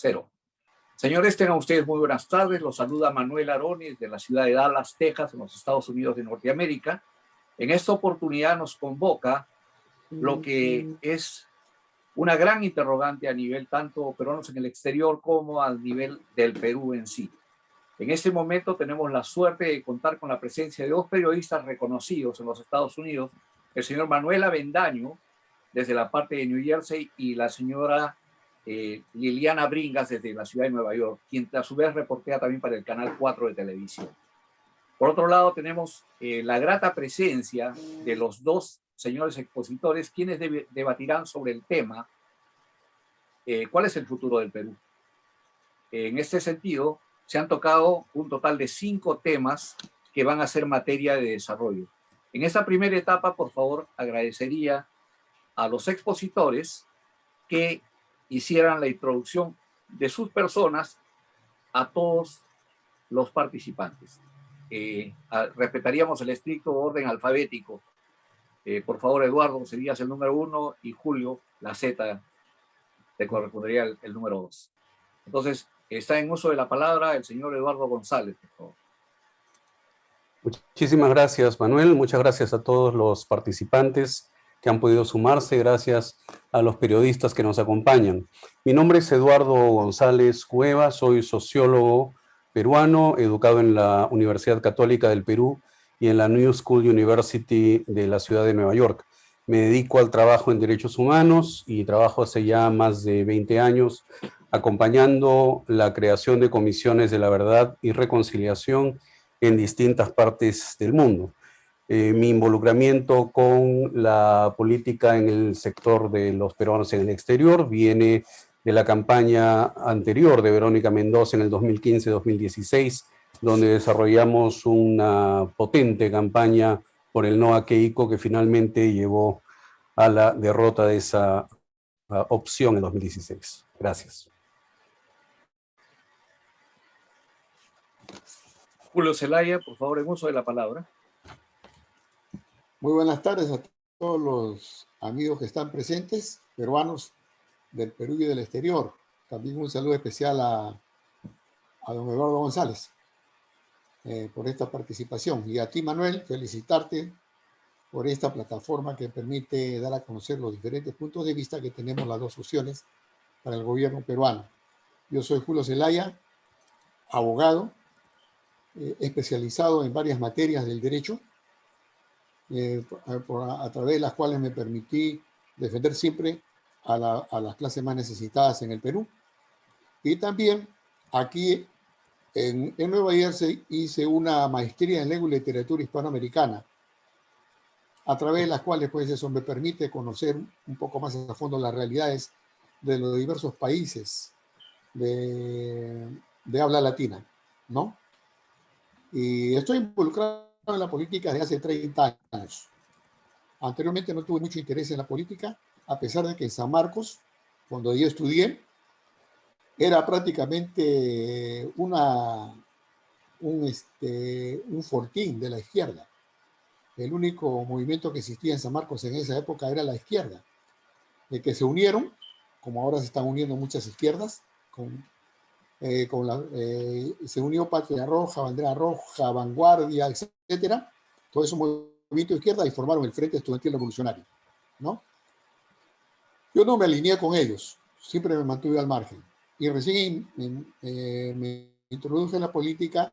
Cero. Señores, tengan ustedes muy buenas tardes. Los saluda Manuel Arones de la ciudad de Dallas, Texas, en los Estados Unidos de Norteamérica. En esta oportunidad nos convoca lo que es una gran interrogante a nivel tanto peruanos en el exterior como al nivel del Perú en sí. En este momento tenemos la suerte de contar con la presencia de dos periodistas reconocidos en los Estados Unidos, el señor Manuel Avendaño, desde la parte de New Jersey, y la señora Liliana Bringas, desde la ciudad de Nueva York, quien a su vez reportea también para el Canal 4 de televisión. Por otro lado, tenemos la grata presencia de los dos señores expositores, quienes debatirán sobre el tema ¿cuál es el futuro del Perú? En este sentido, se han tocado un total de 5 temas que van a ser materia de desarrollo. En esta primera etapa, por favor, agradecería a los expositores que hicieran la introducción de sus personas a todos los participantes. Respetaríamos el estricto orden alfabético. Por favor, Eduardo, serías el número 1 y Julio, la Z, te correspondería el número 2. Entonces, está en uso de la palabra el señor Eduardo González, por favor. Muchísimas gracias, Manuel. Muchas gracias a todos los participantes que han podido sumarse. Gracias a los periodistas que nos acompañan. Mi nombre es Eduardo González Cueva, soy sociólogo peruano, educado en la Universidad Católica del Perú y en la New School University de la ciudad de Nueva York. Me dedico al trabajo en derechos humanos y trabajo hace ya más de 20 años acompañando la creación de comisiones de la verdad y reconciliación en distintas partes del mundo. Mi involucramiento con la política en el sector de los peruanos en el exterior viene de la campaña anterior de Verónica Mendoza en el 2015-2016, donde desarrollamos una potente campaña por el no a Keiko que finalmente llevó a la derrota de esa opción en 2016. Gracias. Julio Zelaya, por favor, en uso de la palabra. Muy buenas tardes a todos los amigos que están presentes, peruanos del Perú y del exterior. También un saludo especial a don Eduardo González por esta participación. Y a ti, Manuel, felicitarte por esta plataforma que permite dar a conocer los diferentes puntos de vista que tenemos las dos opciones para el gobierno peruano. Yo soy Julio Zelaya, abogado, especializado en varias materias del derecho, a través de las cuales me permití defender siempre a las clases más necesitadas en el Perú. Y también aquí en Nueva Jersey hice una maestría en lengua y literatura hispanoamericana, a través de las cuales pues eso me permite conocer un poco más a fondo las realidades de los diversos países de habla latina, ¿no? Y estoy involucrado en la política desde hace 30 años. Anteriormente no tuve mucho interés en la política, a pesar de que en San Marcos, cuando yo estudié, era prácticamente un fortín de la izquierda. El único movimiento que existía en San Marcos en esa época era la izquierda, de que se unieron, como ahora se están uniendo muchas izquierdas, se unió Patria Roja, Bandera Roja, Vanguardia, etcétera, todo eso movimiento de izquierda y formaron el Frente Estudiantil Revolucionario, ¿no? Yo no me alineé con ellos, siempre me mantuve al margen. Y recién me introduje en la política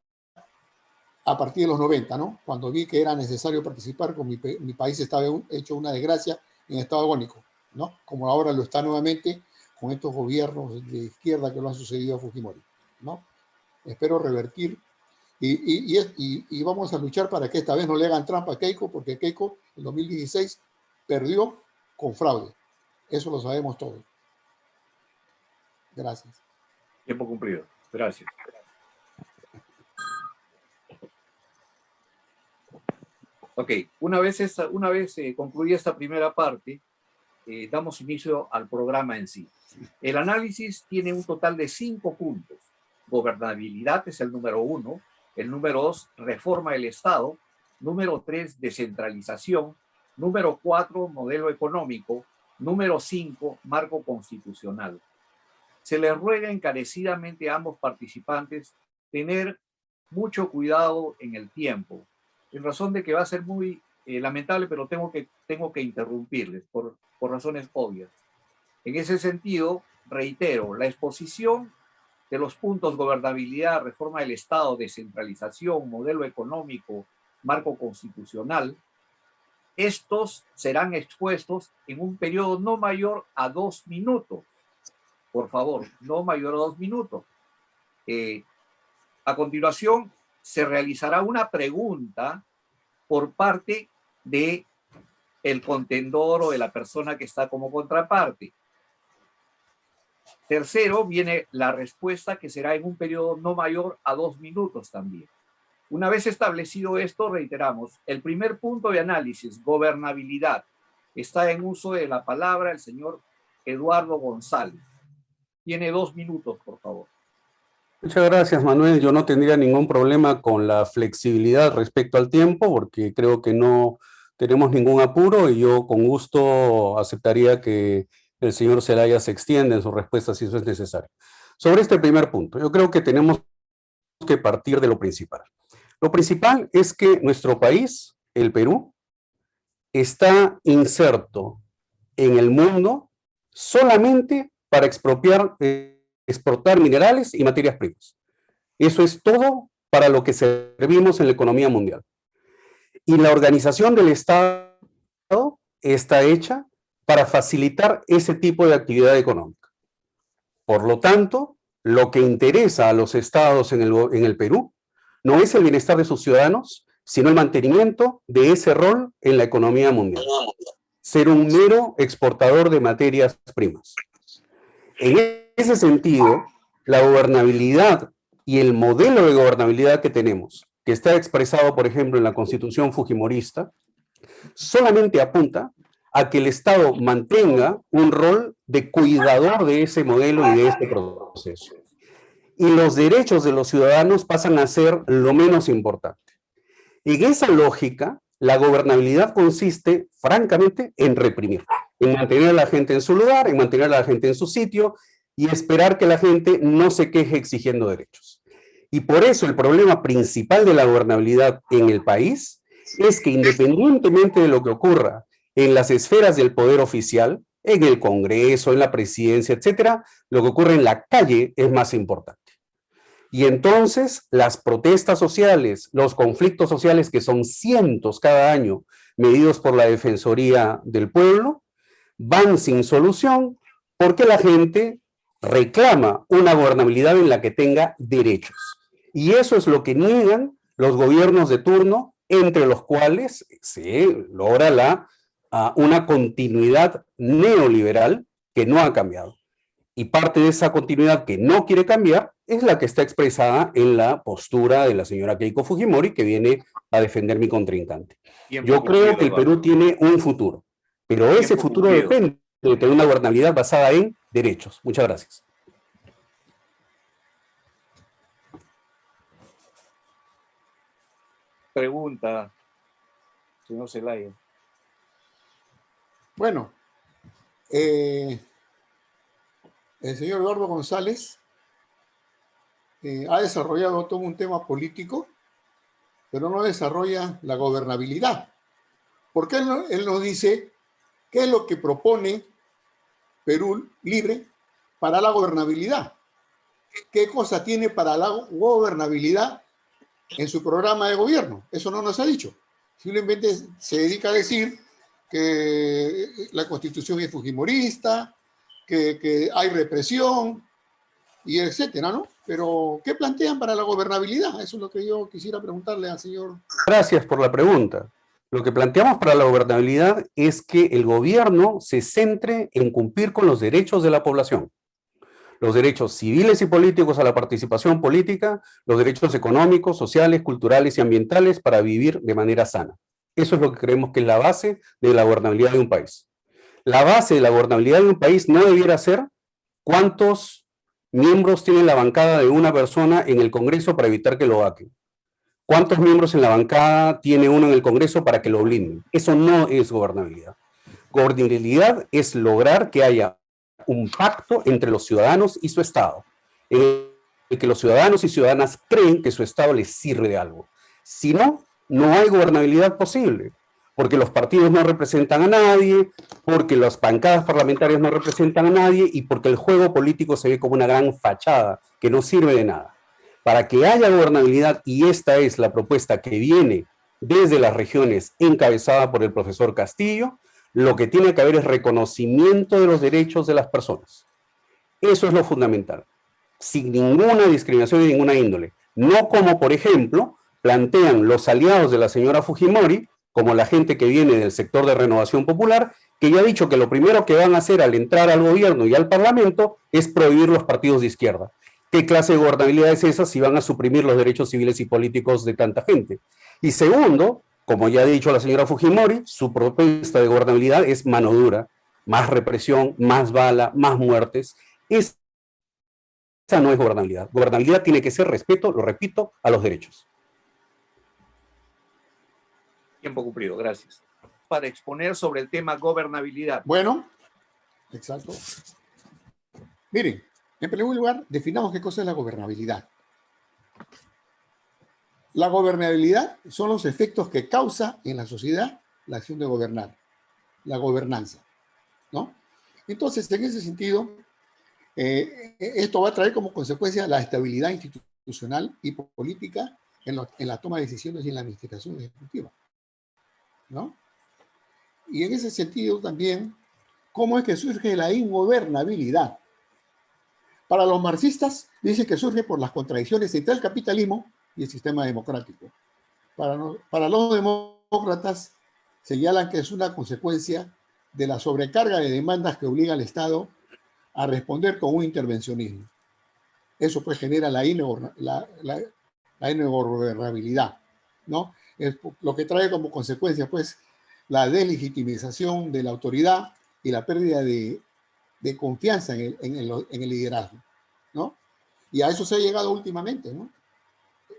a partir de los 90, ¿no? Cuando vi que era necesario participar, con mi país estaba hecho una desgracia en estado agónico, ¿no? Como ahora lo está nuevamente con estos gobiernos de izquierda que lo han sucedido a Fujimori, ¿no? Espero revertir y vamos a luchar para que esta vez no le hagan trampa a Keiko, porque Keiko en 2016 perdió con fraude. Eso lo sabemos todos. Gracias. Tiempo cumplido. Gracias. Ok, una vez concluida esta primera parte, damos inicio al programa en sí. El análisis tiene un total de 5 puntos. Gobernabilidad es el número 1. El número 2, reforma del Estado. Número 3, descentralización. Número 4, modelo económico. Número 5, marco constitucional. se les ruega encarecidamente a ambos participantes tener mucho cuidado en el tiempo, en razón de que va a ser muy lamentable, pero tengo que interrumpirles por razones obvias. En ese sentido, reitero, la exposición de los puntos gobernabilidad, reforma del Estado, descentralización, modelo económico, marco constitucional, estos serán expuestos en un periodo no mayor a 2 minutos. Por favor, no mayor a 2 minutos. A continuación, se realizará una pregunta por parte de el contendor o de la persona que está como contraparte. Tercero, viene la respuesta, que será en un periodo no mayor a 2 minutos también. Una vez establecido esto, reiteramos, el primer punto de análisis, gobernabilidad, está en uso de la palabra el señor Eduardo González. Tiene 2 minutos, por favor. Muchas gracias, Manuel. Yo no tendría ningún problema con la flexibilidad respecto al tiempo, porque creo que no tenemos ningún apuro y yo con gusto aceptaría que el señor Zelaya se extienda en su respuesta si eso es necesario. Sobre este primer punto, yo creo que tenemos que partir de lo principal. Lo principal es que nuestro país, el Perú, está inserto en el mundo solamente para exportar minerales y materias primas. Eso es todo para lo que servimos en la economía mundial. Y la organización del Estado está hecha para facilitar ese tipo de actividad económica. Por lo tanto, lo que interesa a los estados en el Perú no es el bienestar de sus ciudadanos, sino el mantenimiento de ese rol en la economía mundial. Ser un mero exportador de materias primas. En ese sentido, la gobernabilidad y el modelo de gobernabilidad que tenemos, que está expresado, por ejemplo, en la Constitución fujimorista, solamente apunta a que el Estado mantenga un rol de cuidador de ese modelo y de este proceso. Y los derechos de los ciudadanos pasan a ser lo menos importante. En esa lógica, la gobernabilidad consiste, francamente, en reprimir, en mantener a la gente en su lugar, en mantener a la gente en su sitio y esperar que la gente no se queje exigiendo derechos. Y por eso el problema principal de la gobernabilidad en el país es que, independientemente de lo que ocurra en las esferas del poder oficial, en el Congreso, en la presidencia, etcétera, lo que ocurre en la calle es más importante. Y entonces las protestas sociales, los conflictos sociales, que son cientos cada año, medidos por la Defensoría del Pueblo, van sin solución porque la gente reclama una gobernabilidad en la que tenga derechos. Y eso es lo que niegan los gobiernos de turno, entre los cuales se logra una continuidad neoliberal que no ha cambiado. Y parte de esa continuidad que no quiere cambiar es la que está expresada en la postura de la señora Keiko Fujimori, que viene a defender mi contrincante. Yo creo que el Perú tiene un futuro, pero ese futuro depende de tener una gobernabilidad basada en derechos. Muchas gracias. Pregunta, señor Zelaya. Bueno, el señor Eduardo González ha desarrollado todo un tema político, pero no desarrolla la gobernabilidad. Porque él nos dice qué es lo que propone Perú Libre para la gobernabilidad. ¿Qué cosa tiene para la gobernabilidad en su programa de gobierno? Eso no nos ha dicho. Simplemente se dedica a decir que la Constitución es fujimorista, que hay represión, y etcétera, ¿no? Pero, ¿qué plantean para la gobernabilidad? Eso es lo que yo quisiera preguntarle al señor. Gracias por la pregunta. Lo que planteamos para la gobernabilidad es que el gobierno se centre en cumplir con los derechos de la población. Los derechos civiles y políticos a la participación política, los derechos económicos, sociales, culturales y ambientales para vivir de manera sana. Eso es lo que creemos que es la base de la gobernabilidad de un país. La base de la gobernabilidad de un país no debiera ser cuántos miembros tiene la bancada de una persona en el Congreso para evitar que lo vaquen. ¿Cuántos miembros en la bancada tiene uno en el Congreso para que lo blinden? Eso no es gobernabilidad. Gobernabilidad es lograr que haya un pacto entre los ciudadanos y su Estado, en el que los ciudadanos y ciudadanas creen que su Estado les sirve de algo. Si no, no hay gobernabilidad posible, porque los partidos no representan a nadie, porque las bancadas parlamentarias no representan a nadie y porque el juego político se ve como una gran fachada que no sirve de nada. Para que haya gobernabilidad, y esta es la propuesta que viene desde las regiones encabezada por el profesor Castillo, lo que tiene que haber es reconocimiento de los derechos de las personas. Eso es lo fundamental, sin ninguna discriminación de ninguna índole. No como, por ejemplo, plantean los aliados de la señora Fujimori, como la gente que viene del sector de Renovación Popular, que ya ha dicho que lo primero que van a hacer al entrar al gobierno y al parlamento es prohibir los partidos de izquierda. ¿Qué clase de gobernabilidad es esa si van a suprimir los derechos civiles y políticos de tanta gente? Y segundo, como ya ha dicho la señora Fujimori, su propuesta de gobernabilidad es mano dura, más represión, más bala, más muertes. Esa no es gobernabilidad. Gobernabilidad tiene que ser respeto, lo repito, a los derechos. Tiempo cumplido, gracias. Para exponer sobre el tema gobernabilidad. Bueno, exacto. Miren, en primer lugar, definamos qué cosa es la gobernabilidad. La gobernabilidad son los efectos que causa en la sociedad la acción de gobernar, la gobernanza, ¿no? Entonces, en ese sentido, esto va a traer como consecuencia la estabilidad institucional y política en la toma de decisiones y en la administración ejecutiva, ¿no? Y en ese sentido también, ¿cómo es que surge la ingobernabilidad? Para los marxistas, dicen que surge por las contradicciones entre el capitalismo y el sistema democrático. Para los demócratas, señalan que es una consecuencia de la sobrecarga de demandas que obliga al Estado a responder con un intervencionismo. Eso pues genera la ingobernabilidad, ¿no? Es lo que trae como consecuencia pues la deslegitimización de la autoridad y la pérdida de confianza en el liderazgo, ¿no? Y a eso se ha llegado últimamente, ¿no?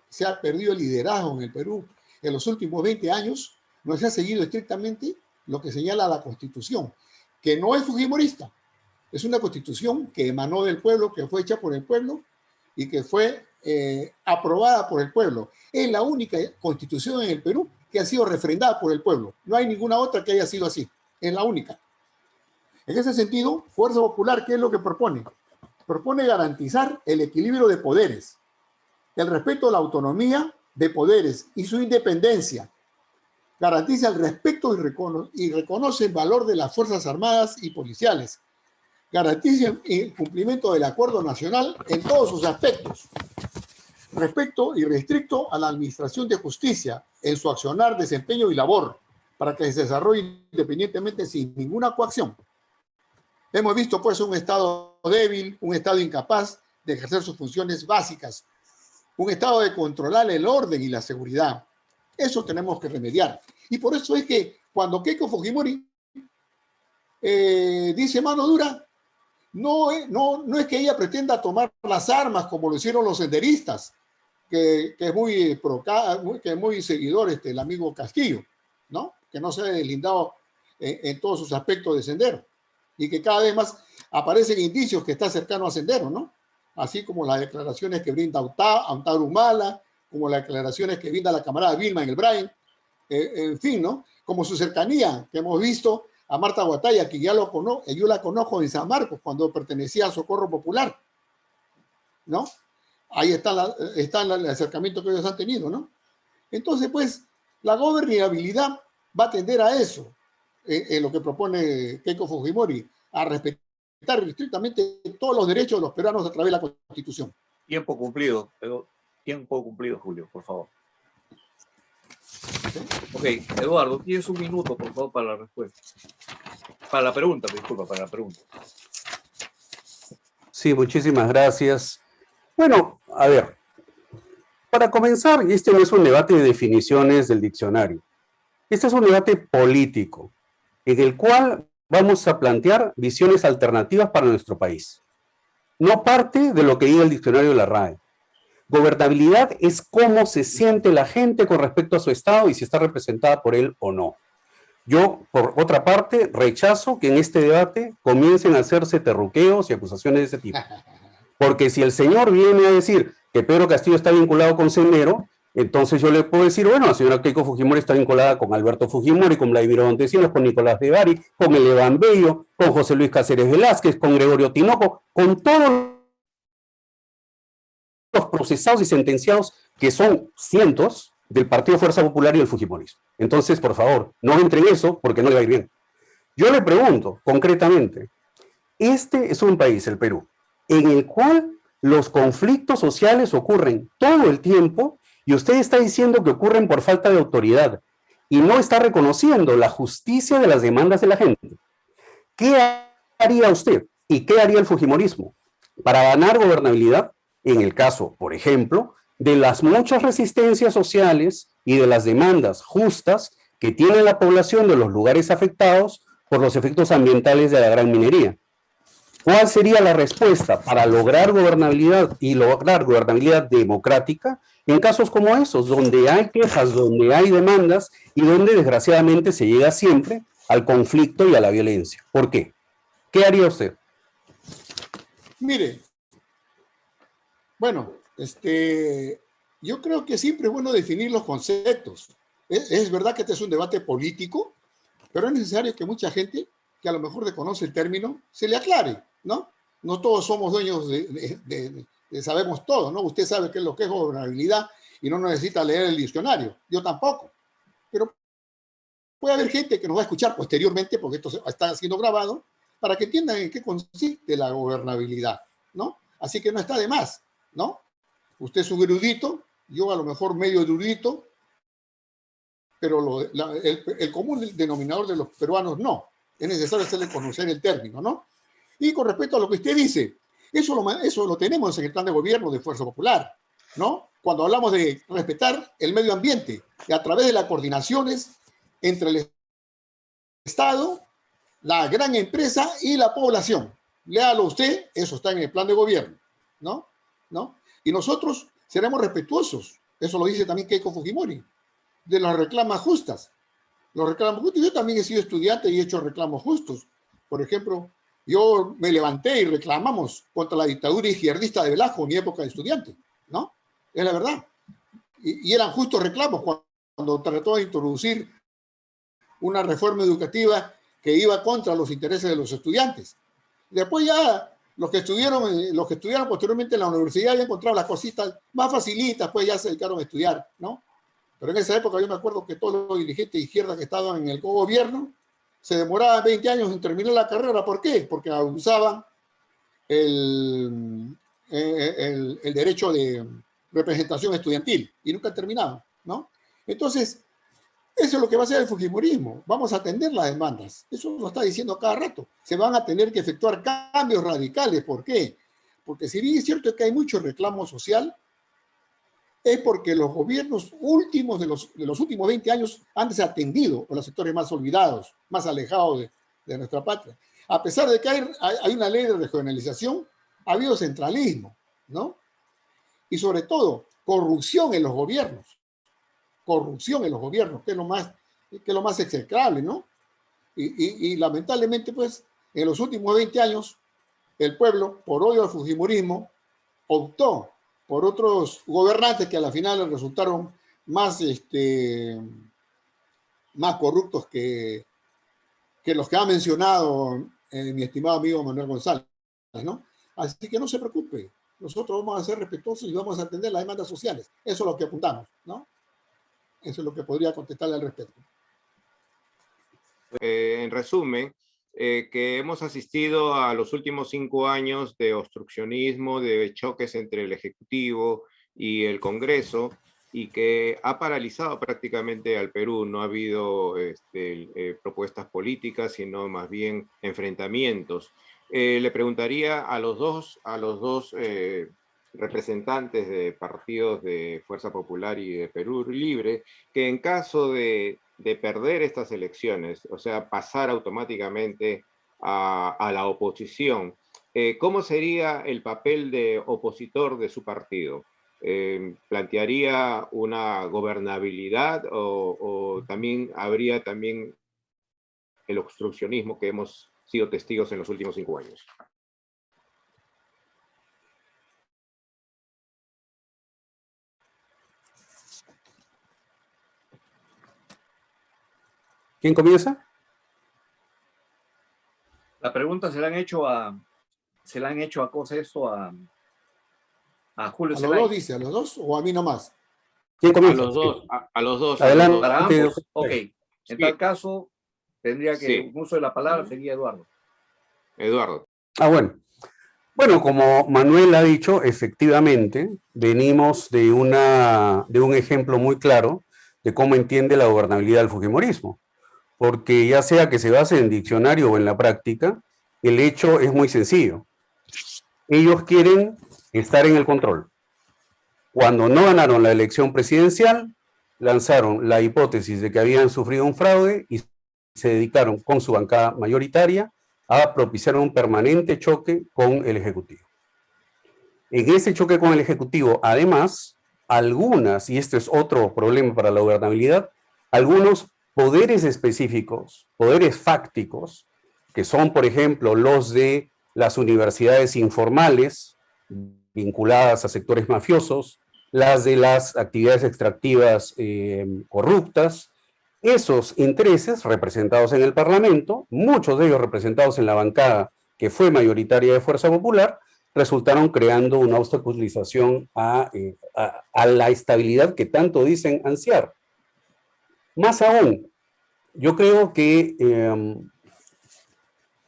Se ha perdido el liderazgo en el Perú. En los últimos 20 años no se ha seguido estrictamente lo que señala la Constitución, que no es fujimorista, es una Constitución que emanó del pueblo, que fue hecha por el pueblo y que fue aprobada por el pueblo. Es la única Constitución en el Perú que ha sido refrendada por el pueblo. No hay ninguna otra que haya sido así. Es la única. En ese sentido, Fuerza Popular, ¿qué es lo que propone? Propone garantizar el equilibrio de poderes, el respeto a la autonomía de poderes y su independencia. Garantiza el respeto y reconoce el valor de las Fuerzas Armadas y policiales. Garantiza el cumplimiento del acuerdo nacional en todos sus aspectos. Respeto y restricto a la administración de justicia en su accionar, desempeño y labor, para que se desarrolle independientemente sin ninguna coacción. Hemos visto pues un Estado débil, un Estado incapaz de ejercer sus funciones básicas, un Estado de controlar el orden y la seguridad. Eso tenemos que remediar. Y por eso es que cuando Keiko Fujimori dice mano dura, no es que ella pretenda tomar las armas como lo hicieron los senderistas, que es muy seguidor el amigo Castillo, ¿no? Que no se ha deslindado en todos sus aspectos de Sendero y que cada vez más aparecen indicios que está cercano a Sendero, ¿no? Así como las declaraciones que brinda Amparo Humala, como las declaraciones que brinda la camarada Vilma en el Brain, en fin, ¿no? Como su cercanía que hemos visto a Marta Guatalla, que yo la conozco en San Marcos cuando pertenecía al Socorro Popular, ¿no? Ahí está el acercamiento que ellos han tenido, ¿no? Entonces, pues, la gobernabilidad va a tender a eso, en lo que propone Keiko Fujimori, a respetar estrictamente todos los derechos de los peruanos a través de la Constitución. Tiempo cumplido, Julio, por favor. Ok, Eduardo, tienes un minuto, por favor, para la respuesta. Para la pregunta. Sí, muchísimas gracias. Bueno, a ver, para comenzar, este no es un debate de definiciones del diccionario. Este es un debate político, en el cual vamos a plantear visiones alternativas para nuestro país. No parte de lo que diga el diccionario de la RAE. Gobernabilidad es cómo se siente la gente con respecto a su Estado y si está representada por él o no. Yo, por otra parte, rechazo que en este debate comiencen a hacerse terruqueos y acusaciones de ese tipo. Porque si el señor viene a decir que Pedro Castillo está vinculado con Sendero, entonces yo le puedo decir, bueno, la señora Keiko Fujimori está vinculada con Alberto Fujimori, con Vladimir Montesinos, con Nicolás de Bari, con Elevan Bello, con José Luis Cáceres Velázquez, con Gregorio Tinoco, con todos los procesados y sentenciados, que son cientos, del Partido Fuerza Popular y del Fujimorismo. Entonces, por favor, no entre en eso porque no le va a ir bien. Yo le pregunto, concretamente, este es un país, el Perú, en el cual los conflictos sociales ocurren todo el tiempo y usted está diciendo que ocurren por falta de autoridad y no está reconociendo la justicia de las demandas de la gente. ¿Qué haría usted y qué haría el Fujimorismo para ganar gobernabilidad en el caso, por ejemplo, de las muchas resistencias sociales y de las demandas justas que tiene la población de los lugares afectados por los efectos ambientales de la gran minería? ¿Cuál sería la respuesta para lograr gobernabilidad y lograr gobernabilidad democrática en casos como esos, donde hay quejas, donde hay demandas y donde desgraciadamente se llega siempre al conflicto y a la violencia? ¿Por qué? ¿Qué haría usted? Mire, bueno, yo creo que siempre es bueno definir los conceptos. Es verdad que este es un debate político, pero es necesario que mucha gente que a lo mejor desconoce el término se le aclare, ¿no? No todos somos dueños de sabemos todo, ¿no? Usted sabe qué es lo que es gobernabilidad y no necesita leer el diccionario. Yo tampoco. Pero puede haber gente que nos va a escuchar posteriormente, porque esto está siendo grabado, para que entiendan en qué consiste la gobernabilidad, ¿no? Así que no está de más, ¿no? Usted es un erudito, yo a lo mejor medio erudito, pero el común denominador de los peruanos no. Es necesario hacerle conocer el término, ¿no? Y con respecto a lo que usted dice, eso lo tenemos en el plan de gobierno de Fuerza Popular, ¿no? Cuando hablamos de respetar el medio ambiente y a través de las coordinaciones entre el Estado, la gran empresa y la población. Léalo usted, eso está en el plan de gobierno, ¿no? ¿No? Y nosotros seremos respetuosos, eso lo dice también Keiko Fujimori, de las reclamas justas. Los reclamos justos, yo también he sido estudiante y he hecho reclamos justos. Por ejemplo, yo me levanté y reclamamos contra la dictadura izquierdista de Velasco en mi época de estudiante, ¿no? Es la verdad. Y eran justos reclamos cuando trató de introducir una reforma educativa que iba contra los intereses de los estudiantes. Después ya los que estudiaron posteriormente en la universidad ya encontraron las cositas más facilitas, pues ya se dedicaron a estudiar, ¿no? Pero en esa época yo me acuerdo que todos los dirigentes de izquierda que estaban en el gobierno se demoraban 20 años en terminar la carrera. ¿Por qué? Porque abusaban el derecho de representación estudiantil y nunca terminaban, ¿no? Entonces, eso es lo que va a hacer el fujimorismo. Vamos a atender las demandas. Eso lo está diciendo cada rato. Se van a tener que efectuar cambios radicales. ¿Por qué? Porque si bien es cierto que hay mucho reclamo social, es porque los gobiernos últimos de los últimos 20 años han desatendido a los sectores más olvidados, más alejados de nuestra patria. A pesar de que hay una ley de regionalización, ha habido centralismo, ¿no? Y sobre todo, corrupción en los gobiernos. Corrupción en los gobiernos, que es lo más execrable, ¿no? Y lamentablemente, pues, en los últimos 20 años, el pueblo, por odio al fujimorismo, optó por otros gobernantes que a la final resultaron más corruptos que los que ha mencionado mi estimado amigo Manuel González, ¿no? Así que no se preocupe, nosotros vamos a ser respetuosos y vamos a atender las demandas sociales. Eso es lo que apuntamos, ¿no? Eso es lo que podría contestarle al respecto. En resumen, que hemos asistido a los últimos 5 años de obstruccionismo, de choques entre el Ejecutivo y el Congreso, y que ha paralizado prácticamente al Perú. No ha habido propuestas políticas, sino más bien enfrentamientos. Le preguntaría a los dos representantes de partidos de Fuerza Popular y de Perú Libre, que en caso de perder estas elecciones, o sea, pasar automáticamente a la oposición, ¿cómo sería el papel de opositor de su partido? ¿Plantearía una gobernabilidad o también habría el obstruccionismo que hemos sido testigos en los últimos 5 años. ¿Quién comienza? La pregunta se la han hecho a Julio A los Zelaya. dos dice, a los dos o a mí nomás. ¿Quién A comienza? los dos, a los dos. Adelante. Para ambos, ok. Sí. En tal caso, tendría que, Sí. un uso de la palabra sería Eduardo. Eduardo. Bueno. Bueno, como Manuel ha dicho, efectivamente, venimos de un ejemplo muy claro de cómo entiende la gobernabilidad del fujimorismo. Porque ya sea que se base en diccionario o en la práctica, el hecho es muy sencillo. Ellos quieren estar en el control. Cuando no ganaron la elección presidencial, lanzaron la hipótesis de que habían sufrido un fraude y se dedicaron con su bancada mayoritaria a propiciar un permanente choque con el Ejecutivo. En ese choque con el Ejecutivo, además, algunas, y este es otro problema para la gobernabilidad, algunos poderes específicos, poderes fácticos, que son, por ejemplo, los de las universidades informales vinculadas a sectores mafiosos, las de las actividades extractivas corruptas, esos intereses representados en el Parlamento, muchos de ellos representados en la bancada que fue mayoritaria de Fuerza Popular, resultaron creando una obstaculización a la estabilidad que tanto dicen ansiar. Más aún, yo creo que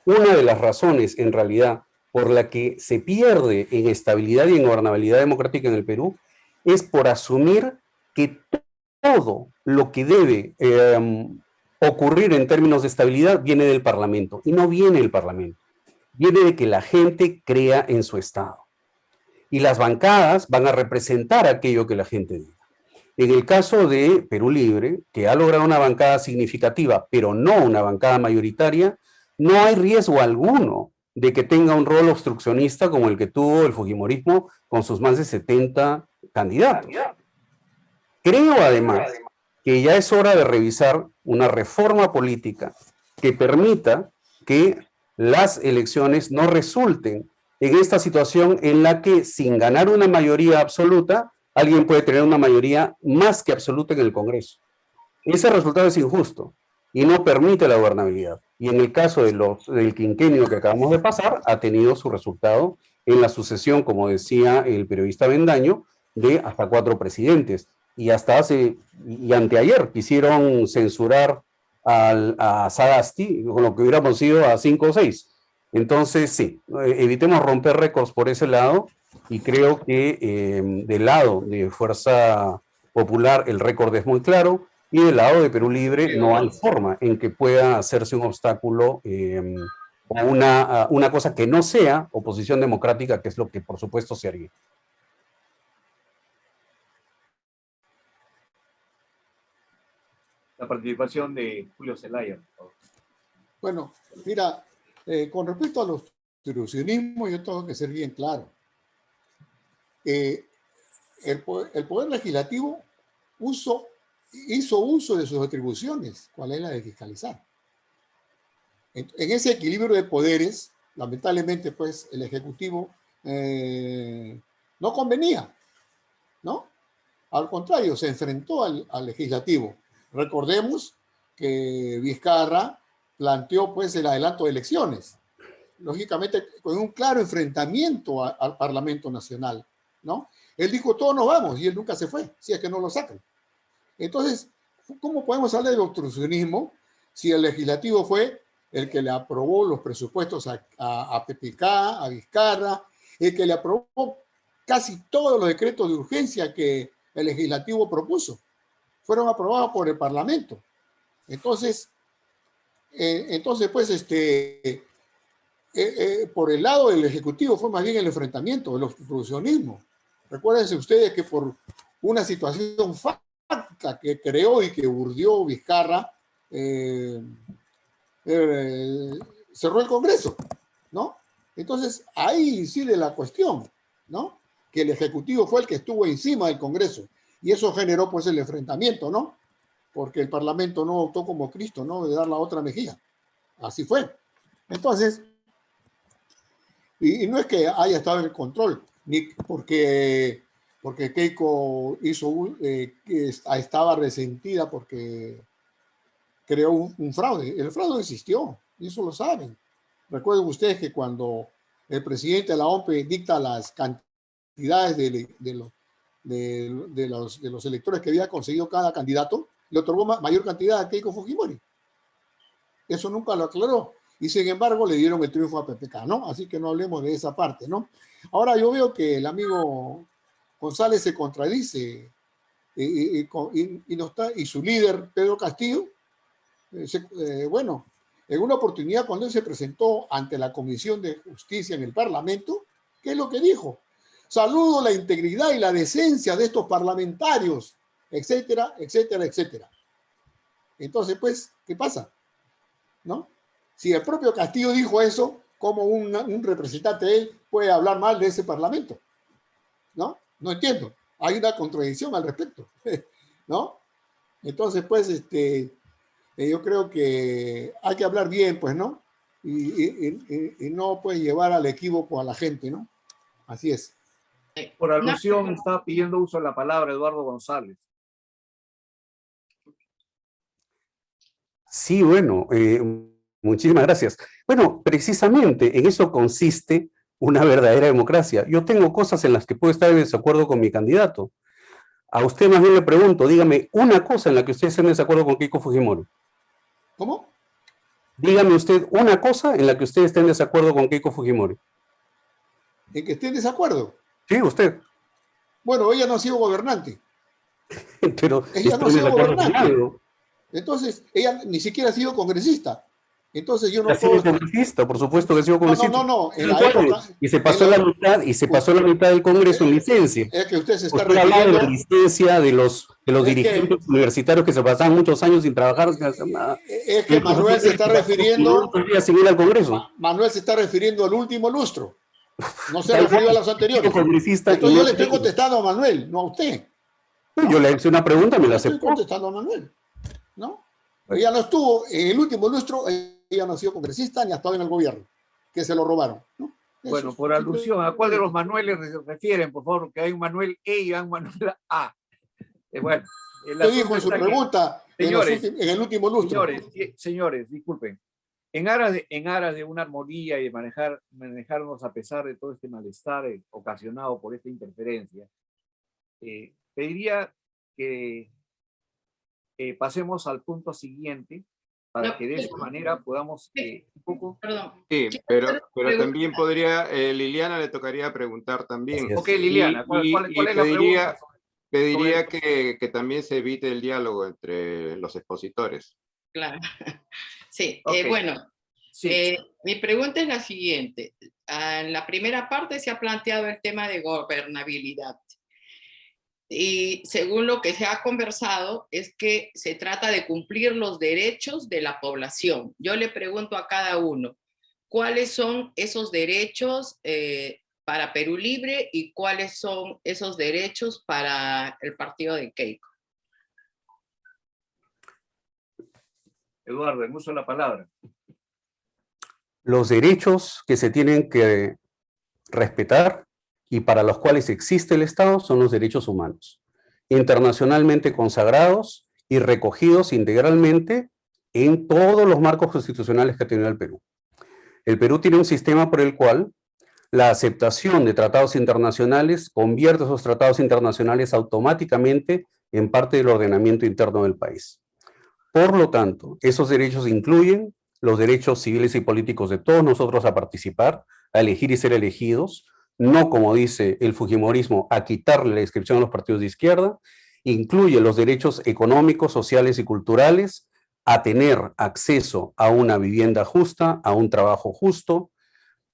una de las razones, en realidad, por la que se pierde en estabilidad y en gobernabilidad democrática en el Perú, es por asumir que todo lo que debe ocurrir en términos de estabilidad viene del Parlamento, y no viene del Parlamento, viene de que la gente crea en su Estado. Y las bancadas van a representar aquello que la gente diga. En el caso de Perú Libre, que ha logrado una bancada significativa, pero no una bancada mayoritaria, no hay riesgo alguno de que tenga un rol obstruccionista como el que tuvo el fujimorismo con sus más de 70 candidatos. Creo además que ya es hora de revisar una reforma política que permita que las elecciones no resulten en esta situación en la que sin ganar una mayoría absoluta, alguien puede tener una mayoría más que absoluta en el Congreso. Ese resultado es injusto y no permite la gobernabilidad. Y en el caso del quinquenio que acabamos de pasar, ha tenido su resultado en la sucesión, como decía el periodista Bendaño, de hasta 4 presidentes. Y hasta y anteayer quisieron censurar a Sagasti, con lo que hubiéramos ido a 5 o 6. Entonces, sí, evitemos romper récords por ese lado, y creo que del lado de Fuerza Popular el récord es muy claro, y del lado de Perú Libre no hay forma en que pueda hacerse un obstáculo o una cosa que no sea oposición democrática, que es lo que por supuesto se haría. La participación de Julio Zelaya. Bueno, mira, con respecto al obstruccionismo, yo tengo que ser bien claro. El poder legislativo hizo uso de sus atribuciones, ¿cuál es la de fiscalizar? En ese equilibrio de poderes, lamentablemente, pues, el Ejecutivo no convenía, ¿no? Al contrario, se enfrentó al Legislativo. Recordemos que Vizcarra planteó, pues, el adelanto de elecciones, lógicamente con un claro enfrentamiento al Parlamento Nacional, ¿no? Él dijo, todos nos vamos, y él nunca se fue, si es que no lo sacan. Entonces, ¿cómo podemos hablar de obstruccionismo si el legislativo fue el que le aprobó los presupuestos a PPK, a Vizcarra, el que le aprobó casi todos los decretos de urgencia que el legislativo propuso? Fueron aprobados por el Parlamento. Entonces pues, por el lado del Ejecutivo fue más bien el enfrentamiento, el obstruccionismo. Recuérdense ustedes que por una situación fáctica que creó y que urdió Vizcarra, cerró el Congreso, ¿no? Entonces, ahí incide la cuestión, ¿no? Que el Ejecutivo fue el que estuvo encima del Congreso, y eso generó, pues, el enfrentamiento, ¿no? Porque el Parlamento no optó como Cristo, ¿no? De dar la otra mejilla. Así fue. Entonces, y no es que haya estado en el control, ni porque Keiko estaba resentida porque creó un fraude. El fraude existió, y eso lo saben. Recuerden ustedes que cuando el presidente de la OMPE dicta las cantidades de los electores que había conseguido cada candidato, le otorgó mayor cantidad a Keiko Fujimori. Eso nunca lo aclaró. Y sin embargo le dieron el triunfo a PPK, ¿no? Así que no hablemos de esa parte, ¿no? Ahora yo veo que el amigo González se contradice y su líder, Pedro Castillo, bueno, en una oportunidad cuando él se presentó ante la Comisión de Justicia en el Parlamento, ¿qué es lo que dijo? Saludo la integridad y la decencia de estos parlamentarios, etcétera, etcétera, etcétera. Entonces, pues, ¿qué pasa? ¿No? Si el propio Castillo dijo eso, ¿cómo un representante de él puede hablar mal de ese Parlamento? ¿No? No entiendo. Hay una contradicción al respecto, ¿no? Entonces, pues, yo creo que hay que hablar bien, pues, ¿no? Y no, pues, llevar al equívoco a la gente, ¿no? Así es. Por alusión, está pidiendo uso de la palabra Eduardo González. Sí, bueno, muchísimas gracias. Bueno, precisamente en eso consiste una verdadera democracia. Yo tengo cosas en las que puedo estar en desacuerdo con mi candidato. A usted más bien le pregunto, dígame una cosa en la que usted esté en desacuerdo con Keiko Fujimori. ¿Cómo? Dígame usted una cosa en la que usted esté en desacuerdo con Keiko Fujimori. ¿En que esté en desacuerdo? Sí, usted. Bueno, ella no ha sido gobernante. Pero ella no ha sido gobernante. Entonces, ella ni siquiera ha sido congresista. Entonces yo no puedo... Ha sido congresista, por supuesto que ha sido congresista. No. En la época, y se pasó la mitad, del Congreso en licencia. Es que usted se está refiriendo... Usted habla de la licencia de los dirigentes universitarios que se pasaban muchos años sin trabajar, sin hacer nada. Es que Manuel se está refiriendo... Al Congreso. Manuel se está refiriendo al último lustro. No se refirió a los anteriores. Entonces yo le estoy contestando a Manuel, no a usted. Yo le hice una pregunta, me la aceptó. Estoy contestando a Manuel, ¿no? Ella no estuvo en el último lustro, ella no ha sido congresista ni ha estado en el gobierno, que se lo robaron, ¿no? Bueno, por alusión, ¿a cuál de los Manueles se refieren, por favor? Que hay un Manuel E y un Manuel A. Bueno, ¿qué dijo en su pregunta en el último lustro? Señores, disculpen. En aras de una armonía y de manejarnos a pesar de todo este malestar ocasionado por esta interferencia, pediría que pasemos al punto siguiente para que de esta manera podamos un poco... Perdón. Sí, pero también podría, Liliana le tocaría preguntar también. Ok, Liliana, ¿cuál es la pregunta? Pediría que también se evite el diálogo entre los expositores. Claro. Sí, okay. Bueno, sí. Mi pregunta es la siguiente. En la primera parte se ha planteado el tema de gobernabilidad. Y según lo que se ha conversado, es que se trata de cumplir los derechos de la población. Yo le pregunto a cada uno, ¿cuáles son esos derechos para Perú Libre y cuáles son esos derechos para el partido de Keiko? Eduardo, el uso de la palabra. Los derechos que se tienen que respetar y para los cuales existe el Estado son los derechos humanos, internacionalmente consagrados y recogidos integralmente en todos los marcos constitucionales que ha tenido el Perú. El Perú tiene un sistema por el cual la aceptación de tratados internacionales convierte esos tratados internacionales automáticamente en parte del ordenamiento interno del país. Por lo tanto, esos derechos incluyen los derechos civiles y políticos de todos nosotros a participar, a elegir y ser elegidos, no, como dice el fujimorismo, a quitarle la inscripción a los partidos de izquierda, incluye los derechos económicos, sociales y culturales, a tener acceso a una vivienda justa, a un trabajo justo,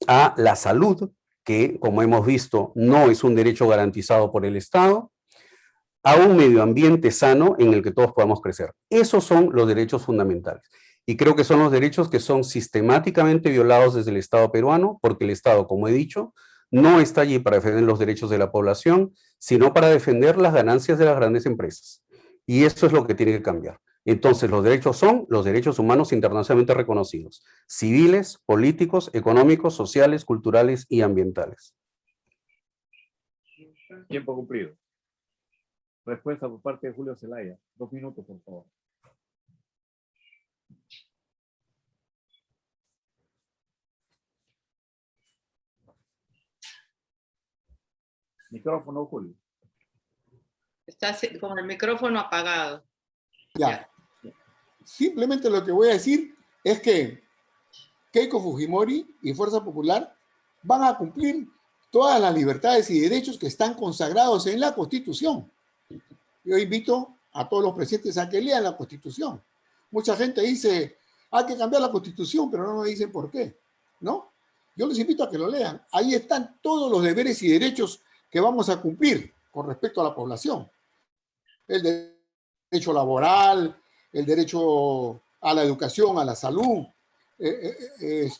a la salud, que, como hemos visto, no es un derecho garantizado por el Estado, a un medio ambiente sano en el que todos podamos crecer. Esos son los derechos fundamentales. Y creo que son los derechos que son sistemáticamente violados desde el Estado peruano, porque el Estado, como he dicho, no está allí para defender los derechos de la población, sino para defender las ganancias de las grandes empresas. Y eso es lo que tiene que cambiar. Entonces, los derechos son los derechos humanos internacionalmente reconocidos, civiles, políticos, económicos, sociales, culturales y ambientales. Tiempo cumplido. Respuesta por parte de Julio Zelaya. 2 minutos, por favor. Micrófono, Julio. Está con el micrófono apagado. Ya. Simplemente lo que voy a decir es que Keiko Fujimori y Fuerza Popular van a cumplir todas las libertades y derechos que están consagrados en la Constitución. Yo invito a todos los presentes a que lean la Constitución. Mucha gente dice, hay que cambiar la Constitución, pero no me dicen por qué, ¿no? Yo les invito a que lo lean. Ahí están todos los deberes y derechos que vamos a cumplir con respecto a la población. El derecho laboral, el derecho a la educación, a la salud, el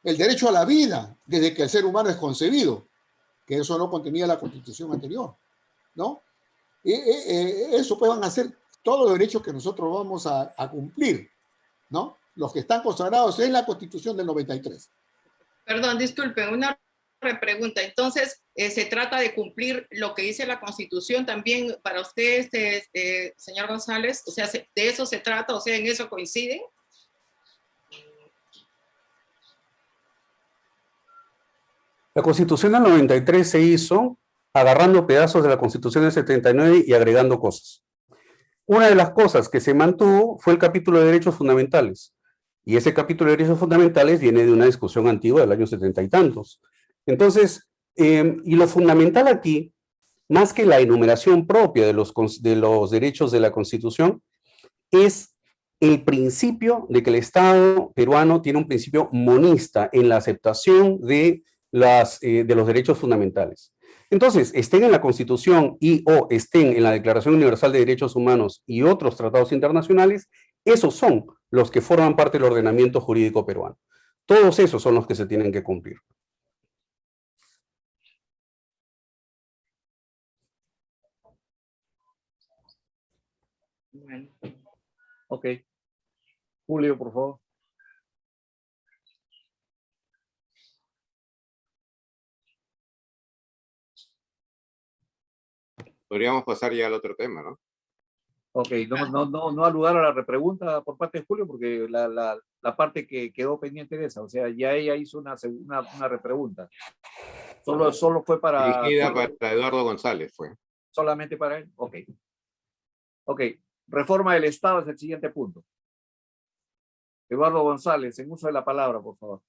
derecho a la vida desde que el ser humano es concebido, que eso no contenía la Constitución anterior, ¿no? Eso pues van a ser todos los derechos que nosotros vamos a cumplir, ¿no? Los que están consagrados en la Constitución del 93. Perdón, disculpen, una repregunta. Entonces, ¿se trata de cumplir lo que dice la Constitución también para usted, señor González? O sea, ¿de eso se trata? O sea, ¿en eso coinciden? La Constitución del 93 se hizo agarrando pedazos de la Constitución del 79 y agregando cosas. Una de las cosas que se mantuvo fue el capítulo de derechos fundamentales. Y ese capítulo de derechos fundamentales viene de una discusión antigua del año 70 y tantos. Entonces, y lo fundamental aquí, más que la enumeración propia de los derechos de la Constitución, es el principio de que el Estado peruano tiene un principio monista en la aceptación de los derechos fundamentales. Entonces, estén en la Constitución y o estén en la Declaración Universal de Derechos Humanos y otros tratados internacionales, esos son los que forman parte del ordenamiento jurídico peruano. Todos esos son los que se tienen que cumplir. Bueno. Ok. Julio, por favor. Podríamos pasar ya al otro tema, ¿no? Ok, no aludar a la repregunta por parte de Julio, porque la parte que quedó pendiente de esa, o sea, ya ella hizo una repregunta. Solo fue para... Dirigida para Eduardo González, fue. ¿Solamente para él? Ok. Ok, reforma del Estado es el siguiente punto. Eduardo González, en uso de la palabra, por favor.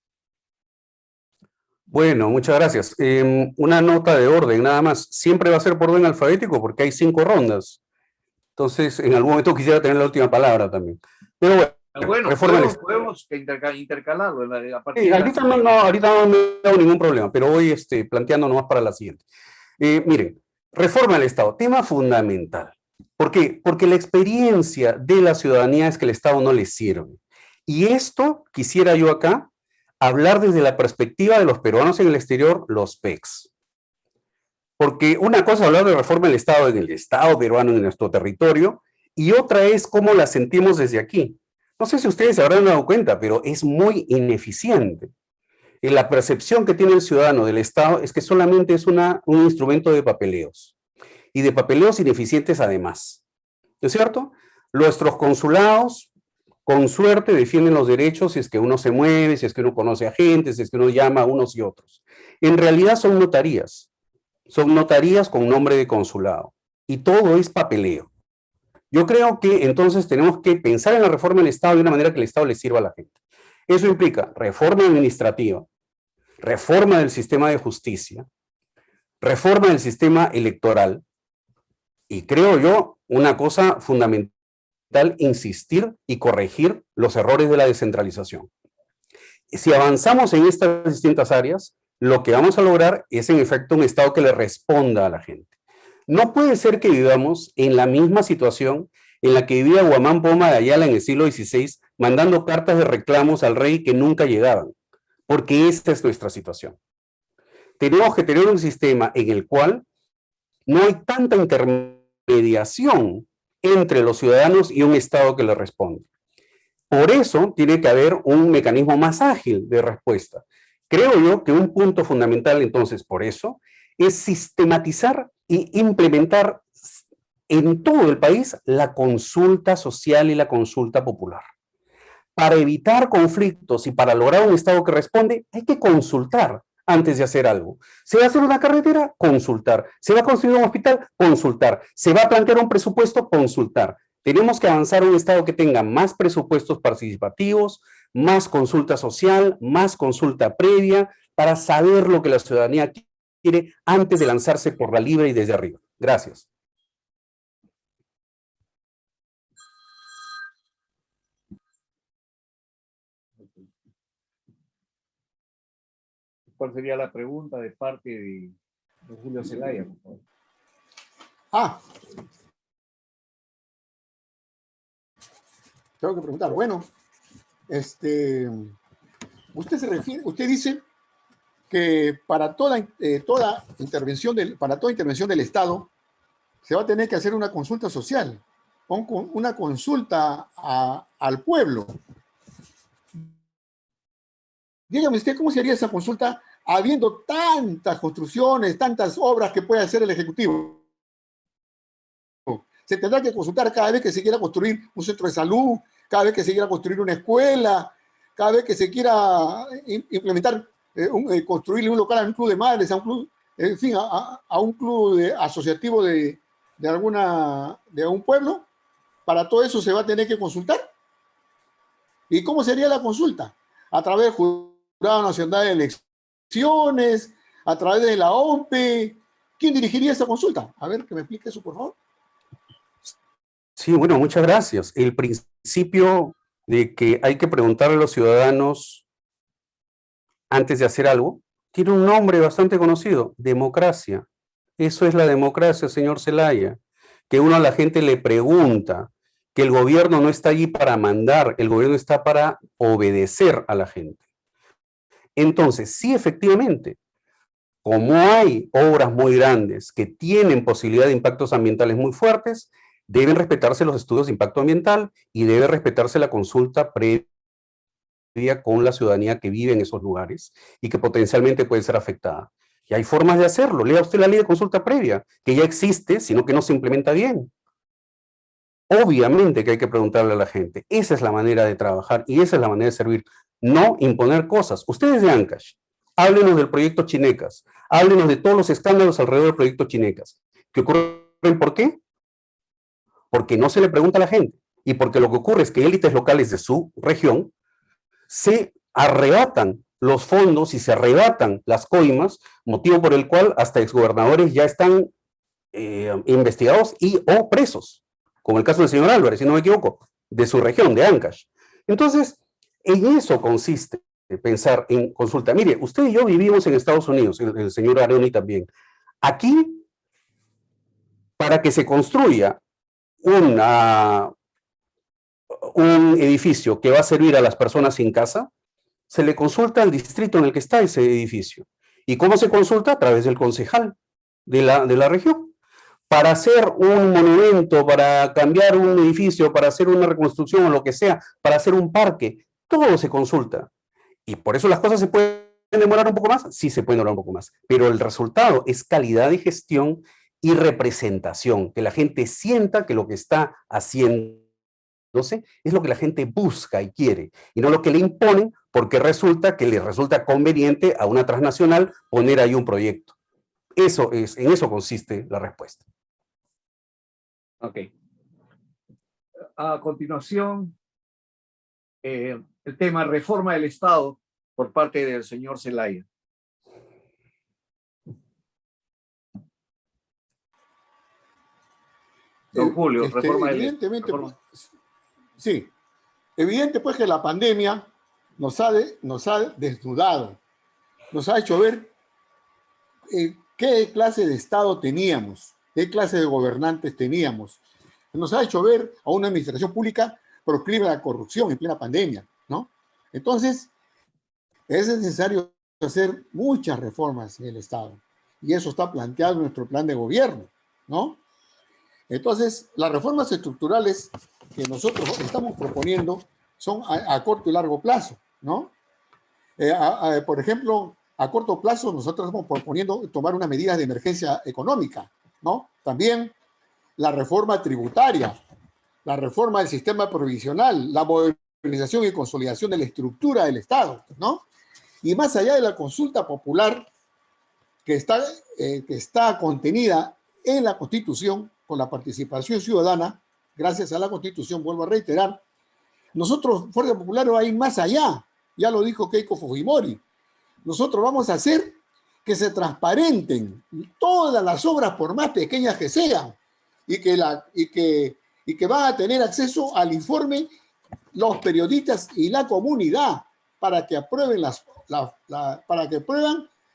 Bueno, muchas gracias. Una nota de orden, nada más. Siempre va a ser por orden alfabético porque hay 5 rondas. Entonces, en algún momento quisiera tener la última palabra también. Pero bueno, podemos intercalarlo. Ahorita no me he dado ningún problema, pero voy planteando nomás para la siguiente. Miren, reforma del Estado, tema fundamental. ¿Por qué? Porque la experiencia de la ciudadanía es que el Estado no les sirve. Y esto quisiera yo acá hablar desde la perspectiva de los peruanos en el exterior, los PECs. Porque una cosa es hablar de reforma del Estado en el Estado peruano, en nuestro territorio, y otra es cómo la sentimos desde aquí. No sé si ustedes se habrán dado cuenta, pero es muy ineficiente. Y la percepción que tiene el ciudadano del Estado es que solamente es un instrumento de papeleos. Y de papeleos ineficientes además. ¿No es cierto? Nuestros consulados, con suerte, defienden los derechos si es que uno se mueve, si es que uno conoce a gente, si es que uno llama a unos y otros. En realidad son notarías. Son notarías con nombre de consulado. Y todo es papeleo. Yo creo que entonces tenemos que pensar en la reforma del Estado de una manera que el Estado le sirva a la gente. Eso implica reforma administrativa, reforma del sistema de justicia, reforma del sistema electoral, y creo yo, una cosa fundamental, insistir y corregir los errores de la descentralización. Si avanzamos en estas distintas áreas, lo que vamos a lograr es en efecto un Estado que le responda a la gente. No puede ser que vivamos en la misma situación en la que vivía Guamán Poma de Ayala en el siglo XVI, mandando cartas de reclamos al rey que nunca llegaban, porque esta es nuestra situación. Tenemos que tener un sistema en el cual no hay tanta intermediación entre los ciudadanos y un Estado que le responde. Por eso tiene que haber un mecanismo más ágil de respuesta. Creo yo que un punto fundamental, entonces, por eso, es sistematizar e implementar en todo el país la consulta social y la consulta popular. Para evitar conflictos y para lograr un Estado que responde, hay que consultar antes de hacer algo. ¿Se va a hacer una carretera? Consultar. ¿Se va a construir un hospital? Consultar. ¿Se va a plantear un presupuesto? Consultar. Tenemos que avanzar a un Estado que tenga más presupuestos participativos, más consulta social, más consulta previa, para saber lo que la ciudadanía quiere antes de lanzarse por la libre y desde arriba. Gracias. ¿Cuál sería la pregunta de parte de Julio Zelaya, por favor? Tengo que preguntar. Bueno, usted dice que para toda intervención del Estado se va a tener que hacer una consulta social, una consulta al pueblo. Dígame usted, ¿cómo sería esa consulta habiendo tantas construcciones, tantas obras que puede hacer el Ejecutivo? Se tendrá que consultar cada vez que se quiera construir un centro de salud, cada vez que se quiera construir una escuela, cada vez que se quiera implementar, construirle un local a un club de madres, a un club, en fin, a un club asociativo de un pueblo. Para todo eso se va a tener que consultar. ¿Y cómo sería la consulta? A través del Jurado Nacional de Elecciones, a través de la OMPE. ¿Quién dirigiría esa consulta? A ver, que me explique eso, por favor. Sí, bueno, muchas gracias. El principio de que hay que preguntarle a los ciudadanos antes de hacer algo tiene un nombre bastante conocido: democracia. Eso es la democracia, señor Zelaya. Que uno a la gente le pregunta, que el gobierno no está allí para mandar, el gobierno está para obedecer a la gente. Entonces, sí, efectivamente, como hay obras muy grandes que tienen posibilidad de impactos ambientales muy fuertes, deben respetarse los estudios de impacto ambiental y debe respetarse la consulta previa con la ciudadanía que vive en esos lugares y que potencialmente puede ser afectada. Y hay formas de hacerlo. Lea usted la ley de consulta previa, que ya existe, sino que no se implementa bien. Obviamente que hay que preguntarle a la gente. Esa es la manera de trabajar y esa es la manera de servir. No imponer cosas. Ustedes de Ancash, háblenos del proyecto Chinecas, háblenos de todos los escándalos alrededor del proyecto Chinecas. ¿Qué ocurren? ¿Por qué? Porque no se le pregunta a la gente y porque lo que ocurre es que élites locales de su región se arrebatan los fondos y se arrebatan las coimas, motivo por el cual hasta exgobernadores ya están investigados y o presos, como el caso del señor Álvarez, si no me equivoco, de su región, de Ancash. Entonces, en eso consiste pensar en consulta. Mire, usted y yo vivimos en Estados Unidos, el señor Aroni también. Aquí, para que se construya un edificio que va a servir a las personas sin casa, se le consulta al distrito en el que está ese edificio. ¿Y cómo se consulta? A través del concejal de la región. Para hacer un monumento, para cambiar un edificio, para hacer una reconstrucción o lo que sea, para hacer un parque, todo se consulta. Y por eso las cosas se pueden demorar un poco más, sí se pueden demorar un poco más, pero el resultado es calidad de gestión y representación, que la gente sienta que lo que está haciendo es lo que la gente busca y quiere, y no lo que le imponen, porque resulta que le resulta conveniente a una transnacional poner ahí un proyecto. En eso consiste la respuesta. Ok. A continuación, el tema reforma del Estado por parte del señor Zelaya. Don Julio, reforma del Estado. Sí, evidente pues que la pandemia nos ha desnudado, nos ha hecho ver qué clase de Estado teníamos, qué clase de gobernantes teníamos. Nos ha hecho ver a una administración pública proclive a la corrupción en plena pandemia, ¿no? Entonces, es necesario hacer muchas reformas en el Estado. Y eso está planteado en nuestro plan de gobierno, ¿no? Entonces, las reformas estructurales que nosotros estamos proponiendo son a corto y largo plazo, ¿no? Por ejemplo, a corto plazo nosotros estamos proponiendo tomar unas medidas de emergencia económica, ¿no? También la reforma tributaria, la reforma del sistema provisional, la modernización y consolidación de la estructura del Estado, ¿no? Y más allá de la consulta popular que está contenida en la Constitución, con la participación ciudadana, gracias a la Constitución, vuelvo a reiterar, nosotros, Fuerza Popular, va a ir más allá, ya lo dijo Keiko Fujimori. Nosotros vamos a hacer que se transparenten todas las obras, por más pequeñas que sean, y que van a tener acceso al informe los periodistas y la comunidad para que aprueben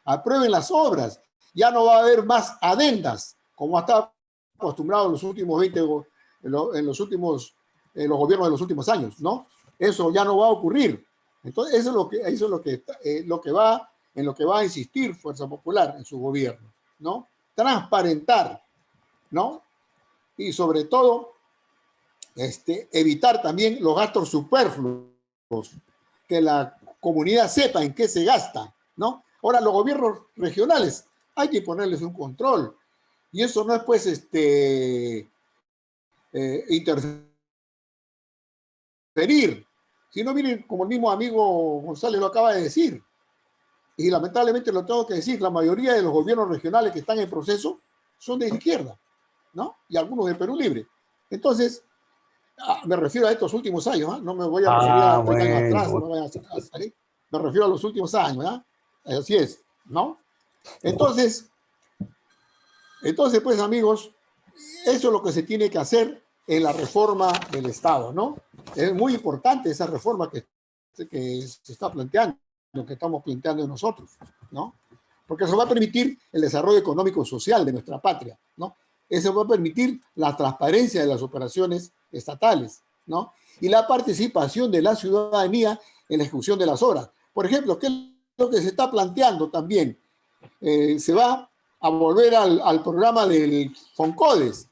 aprueben las obras. Ya no va a haber más adendas, como estaba acostumbrado en los últimos en los gobiernos de los últimos años, ¿no? Eso ya no va a ocurrir. Entonces, eso es lo que va a insistir Fuerza Popular en su gobierno, ¿no? Transparentar, ¿no? Y sobre todo, evitar también los gastos superfluos, que la comunidad sepa en qué se gasta, ¿no? Ahora, los gobiernos regionales hay que ponerles un control, y eso no es, pues, interferir, sino miren, como el mismo amigo González lo acaba de decir, y lamentablemente lo tengo que decir, la mayoría de los gobiernos regionales que están en proceso son de izquierda, ¿no? Y algunos de Perú Libre. Entonces, me refiero a estos últimos años, ¿eh? No me voy a referir a 30 años atrás, no me voy a salir. Me refiero a los últimos años, ¿eh? Así es, ¿no? Entonces, pues, amigos, eso es lo que se tiene que hacer en la reforma del Estado, ¿no? Es muy importante esa reforma que se está planteando, lo que estamos planteando nosotros, ¿no? Porque eso va a permitir el desarrollo económico y social de nuestra patria, ¿no? Eso va a permitir la transparencia de las operaciones estatales, ¿no? Y la participación de la ciudadanía en la ejecución de las obras. Por ejemplo, ¿qué es lo que se está planteando también? Se va a volver al programa del FONCODES.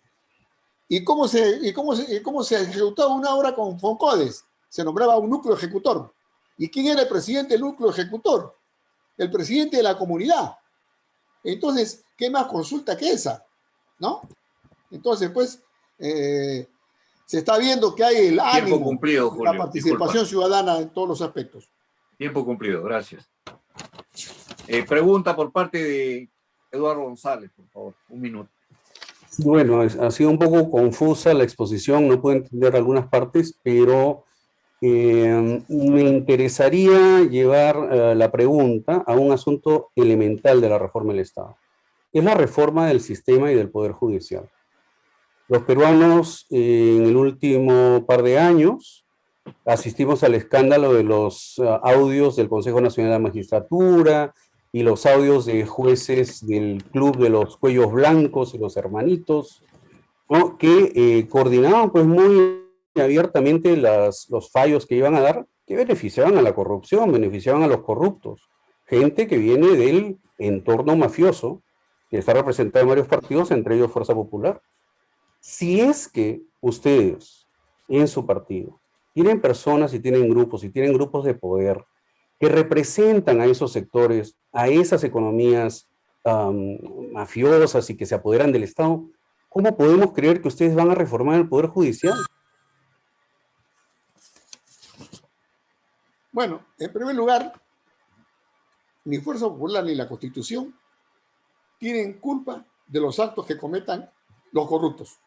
¿Y cómo se ejecutaba una obra con FONCODES? Se nombraba un núcleo ejecutor. ¿Y quién era el presidente del núcleo ejecutor? El presidente de la comunidad. Entonces, ¿qué más consulta que esa? ¿No? Entonces, pues, se está viendo que hay el ánimo, cumplido, Julio, la participación ciudadana en todos los aspectos. Tiempo cumplido, gracias. Pregunta por parte de Eduardo González, por favor, un minuto. Bueno, ha sido un poco confusa la exposición, no puedo entender algunas partes, pero me interesaría llevar la pregunta a un asunto elemental de la reforma del Estado. Es la reforma del sistema y del Poder Judicial. Los peruanos en el último par de años asistimos al escándalo de los audios del Consejo Nacional de la Magistratura y los audios de jueces del Club de los Cuellos Blancos y los Hermanitos, ¿no? Que coordinaban pues muy abiertamente los fallos que iban a dar, que beneficiaban a la corrupción, beneficiaban a los corruptos. Gente que viene del entorno mafioso, que está representado en varios partidos, entre ellos Fuerza Popular. Si es que ustedes en su partido tienen personas y tienen grupos de poder que representan a esos sectores, a esas economías mafiosas y que se apoderan del Estado, ¿cómo podemos creer que ustedes van a reformar el Poder Judicial? Bueno, en primer lugar, ni Fuerza Popular ni la Constitución tienen culpa de los actos que cometan los corruptos.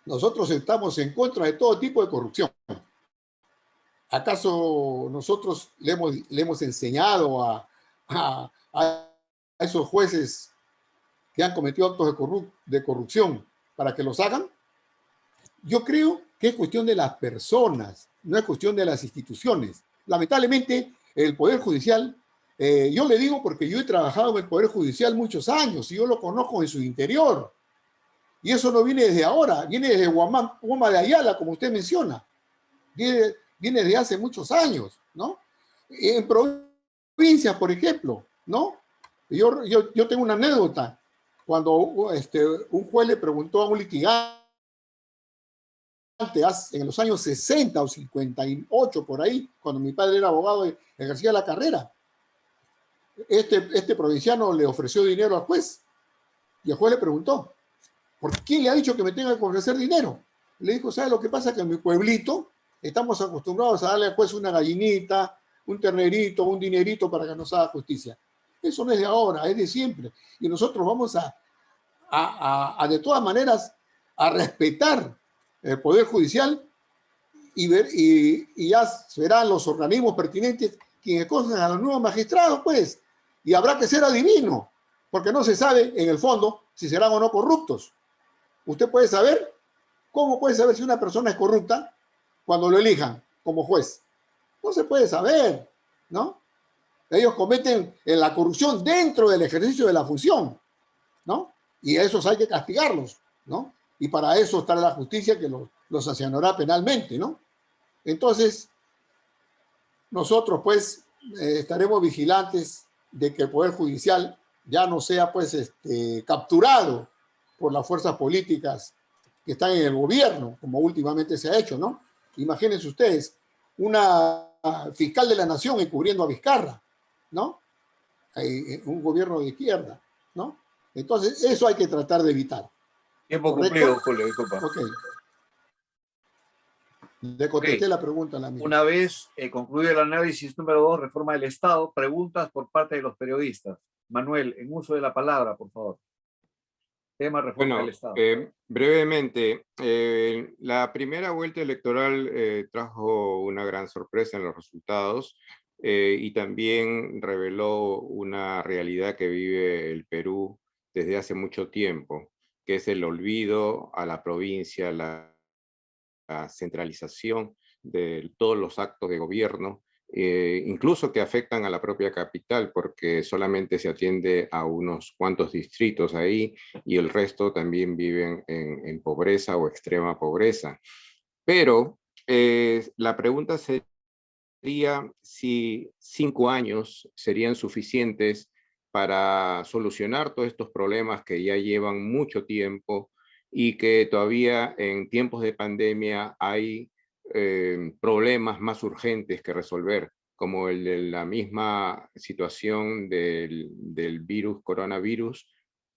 Nosotros estamos en contra de todo tipo de corrupción. ¿Acaso nosotros le hemos enseñado a esos jueces que han cometido actos de corrupción para que los hagan? Yo creo que es cuestión de las personas, no es cuestión de las instituciones. Lamentablemente, el Poder Judicial, yo le digo porque yo he trabajado en el Poder Judicial muchos años y yo lo conozco en su interior. Y eso no viene desde ahora, viene desde Guama de Ayala, como usted menciona. Viene desde hace muchos años, ¿no? En provincias, por ejemplo, ¿no? Yo tengo una anécdota. cuando un juez le preguntó a un litigante en los años 60 o 58, por ahí, cuando mi padre era abogado y ejercía la carrera, este provinciano le ofreció dinero al juez y el juez le preguntó, ¿por qué le ha dicho que me tenga que ofrecer dinero? Le dijo, ¿sabe lo que pasa? Que en mi pueblito estamos acostumbrados a darle al juez una gallinita, un ternerito, un dinerito para que nos haga justicia. Eso no es de ahora, es de siempre. Y nosotros vamos a de todas maneras, a respetar el Poder Judicial y ya serán los organismos pertinentes quienes escojan a los nuevos magistrados, pues. Y habrá que ser adivino, porque no se sabe en el fondo si serán o no corruptos. Usted puede saber, ¿cómo puede saber si una persona es corrupta cuando lo elijan como juez? No se puede saber, ¿no? Ellos cometen la corrupción dentro del ejercicio de la función, ¿no? Y a esos hay que castigarlos, ¿no? Y para eso está la justicia que los sancionará penalmente, ¿no? Entonces, nosotros pues estaremos vigilantes de que el Poder Judicial ya no sea pues capturado por las fuerzas políticas que están en el gobierno, como últimamente se ha hecho, ¿no? Imagínense ustedes, una fiscal de la nación encubriendo a Vizcarra, ¿no? Un gobierno de izquierda, ¿no? Entonces, eso hay que tratar de evitar. Tiempo cumplido, Julio, disculpa. Ok. Le contesté la pregunta a la mía. Una vez concluido el análisis número 2, reforma del Estado, preguntas por parte de los periodistas. Manuel, en uso de la palabra, por favor. Tema reforma del Estado. Brevemente, la primera vuelta electoral trajo una gran sorpresa en los resultados y también reveló una realidad que vive el Perú desde hace mucho tiempo, que es el olvido a la provincia, la centralización de todos los actos de gobierno, incluso que afectan a la propia capital, porque solamente se atiende a unos cuantos distritos ahí y el resto también viven en pobreza o extrema pobreza. Pero la pregunta sería si 5 años serían suficientes para solucionar todos estos problemas que ya llevan mucho tiempo y que todavía en tiempos de pandemia hay problemas más urgentes que resolver, como el de la misma situación del coronavirus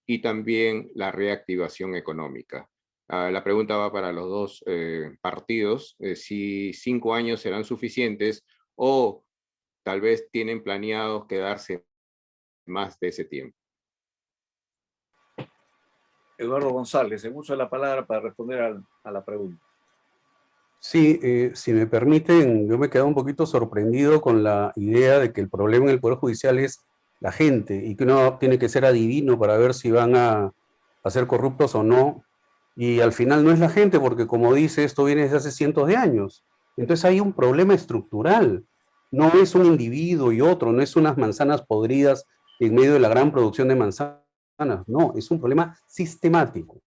y también la reactivación económica. La pregunta va para los dos partidos, si 5 años serán suficientes o tal vez tienen planeado quedarse más de ese tiempo. Eduardo González, en uso de la palabra para responder a la pregunta. Sí, si me permiten, yo me he quedado un poquito sorprendido con la idea de que el problema en el Poder Judicial es la gente y que uno tiene que ser adivino para ver si van a ser corruptos o no. Y al final no es la gente, porque como dice, esto viene desde hace cientos de años. Entonces hay un problema estructural. No es un individuo y otro, no es unas manzanas podridas en medio de la gran producción de manzanas. No, es un problema sistemático.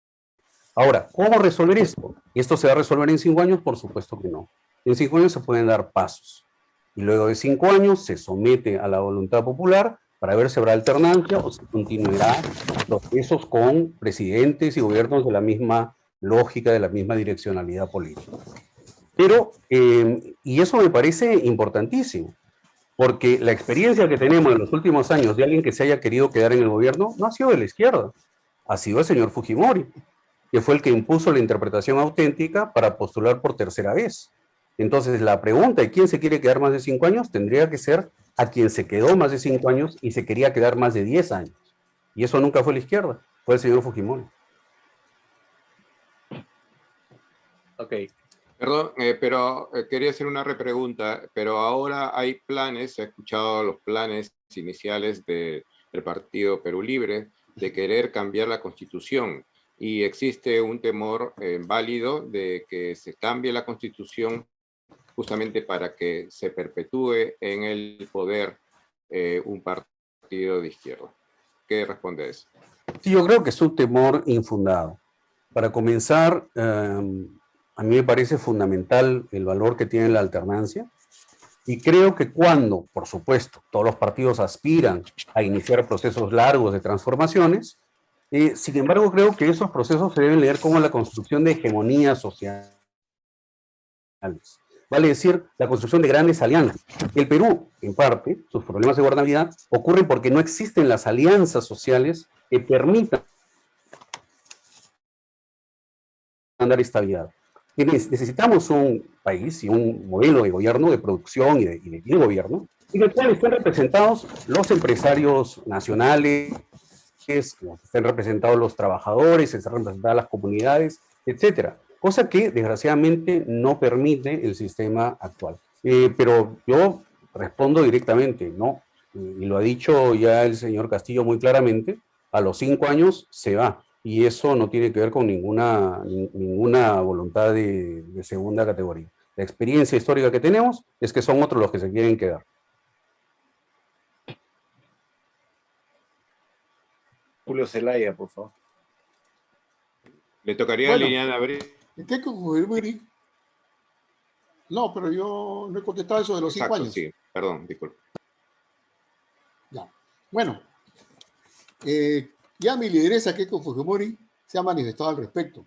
Ahora, ¿cómo resolver esto? ¿Esto se va a resolver en 5 años? Por supuesto que no. En 5 años se pueden dar pasos. Y luego de 5 años se somete a la voluntad popular para ver si habrá alternancia o si continuará procesos con presidentes y gobiernos de la misma lógica, de la misma direccionalidad política. Pero, y eso me parece importantísimo, porque la experiencia que tenemos en los últimos años de alguien que se haya querido quedar en el gobierno no ha sido de la izquierda, ha sido el señor Fujimori, que fue el que impuso la interpretación auténtica para postular por tercera vez. Entonces, la pregunta de quién se quiere quedar más de 5 años tendría que ser a quien se quedó más de 5 años y se quería quedar más de 10 años. Y eso nunca fue la izquierda, fue el señor Fujimori. Ok. Perdón, pero quería hacer una repregunta, pero ahora hay planes, se ha escuchado los planes iniciales del Partido Perú Libre de querer cambiar la Constitución y existe un temor válido de que se cambie la Constitución justamente para que se perpetúe en el poder un partido de izquierda. ¿Qué responde a eso? Sí, yo creo que es un temor infundado. Para comenzar, a mí me parece fundamental el valor que tiene la alternancia y creo que cuando, por supuesto, todos los partidos aspiran a iniciar procesos largos de transformaciones, Sin embargo, creo que esos procesos se deben leer como la construcción de hegemonías sociales. Vale decir, la construcción de grandes alianzas. El Perú, en parte, sus problemas de gobernabilidad ocurren porque no existen las alianzas sociales que permitan dar estabilidad. Necesitamos un país y un modelo de gobierno, de producción y de gobierno, en el cual estén representados los empresarios nacionales, estén representados los trabajadores, estén representadas las comunidades, etcétera. Cosa que desgraciadamente no permite el sistema actual. Pero yo respondo directamente, no, y lo ha dicho ya el señor Castillo muy claramente, a los 5 años se va, y eso no tiene que ver con ninguna voluntad de segunda categoría. La experiencia histórica que tenemos es que son otros los que se quieren quedar. Julio Zelaya, por favor. Le tocaría a Liliana Brings. Keiko Fujimori. No, pero yo no he contestado eso de los 5 años. Sí, perdón, disculpe. Ya. Bueno, ya mi lideresa Keiko Fujimori se ha manifestado al respecto.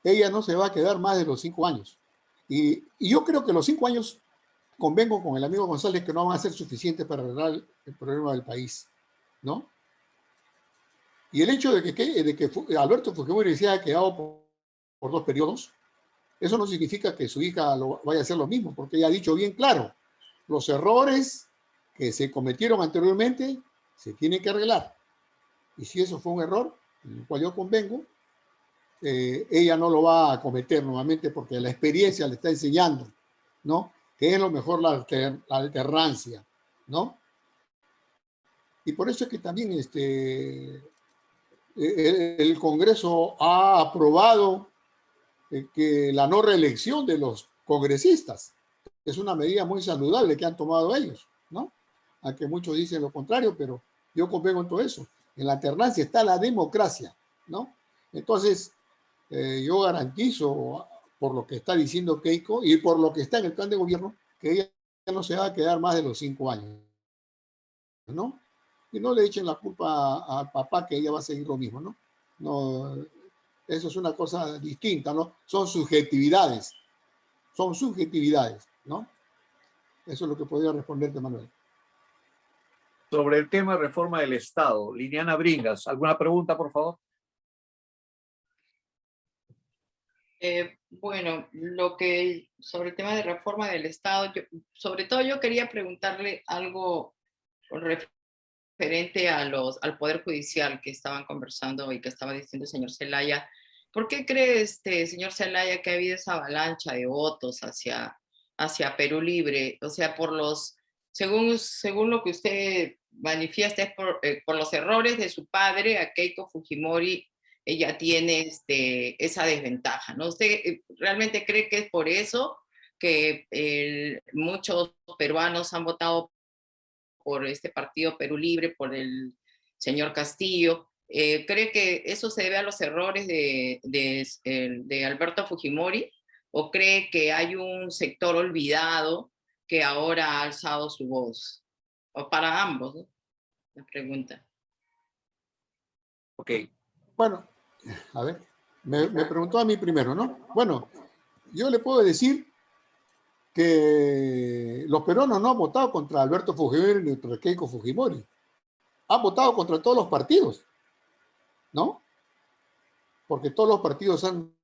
Ella no se va a quedar más de los 5 años. Y yo creo que los 5 años, convengo con el amigo González, que no van a ser suficientes para arreglar el problema del país, ¿no? Y el hecho de que Alberto Fujimori se haya quedado por 2 periodos, eso no significa que su hija vaya a hacer lo mismo, porque ella ha dicho bien claro, los errores que se cometieron anteriormente se tienen que arreglar. Y si eso fue un error, en el cual yo convengo, ella no lo va a cometer nuevamente porque la experiencia le está enseñando, ¿no? Que es lo mejor la alternancia, ¿no? Y por eso es que también el Congreso ha aprobado que la no reelección de los congresistas es una medida muy saludable que han tomado ellos, ¿no? Aunque muchos dicen lo contrario, pero yo convengo en todo eso. En la alternancia está la democracia, ¿no? Entonces, yo garantizo, por lo que está diciendo Keiko y por lo que está en el plan de gobierno, que ella no se va a quedar más de los 5 años, ¿no? Y no le echen la culpa al papá que ella va a seguir lo mismo, ¿no? No, eso es una cosa distinta, ¿no? Son subjetividades, ¿no? Eso es lo que podría responderte, Manuel. Sobre el tema de reforma del Estado, Liliana Bringas, ¿alguna pregunta, por favor? Bueno, sobre el tema de reforma del Estado, sobre todo yo quería preguntarle algo referente al Poder Judicial que estaban conversando y que estaba diciendo el señor Zelaya. ¿Por qué cree señor Zelaya que ha habido esa avalancha de votos hacia Perú Libre? O sea, según lo que usted manifiesta, es por los errores de su padre, a Keiko Fujimori, ella tiene esa desventaja, ¿no? ¿Usted realmente cree que es por eso que muchos peruanos han votado por este partido Perú Libre, por el señor Castillo? ¿Cree que eso se debe a los errores de Alberto Fujimori? ¿O cree que hay un sector olvidado que ahora ha alzado su voz? O para ambos, ¿no? La pregunta. Ok. Bueno, a ver, me preguntó a mí primero, ¿no? Bueno, yo le puedo decir que los peruanos no han votado contra Alberto Fujimori ni contra Keiko Fujimori. Han votado contra todos los partidos, ¿no? Porque todos los partidos han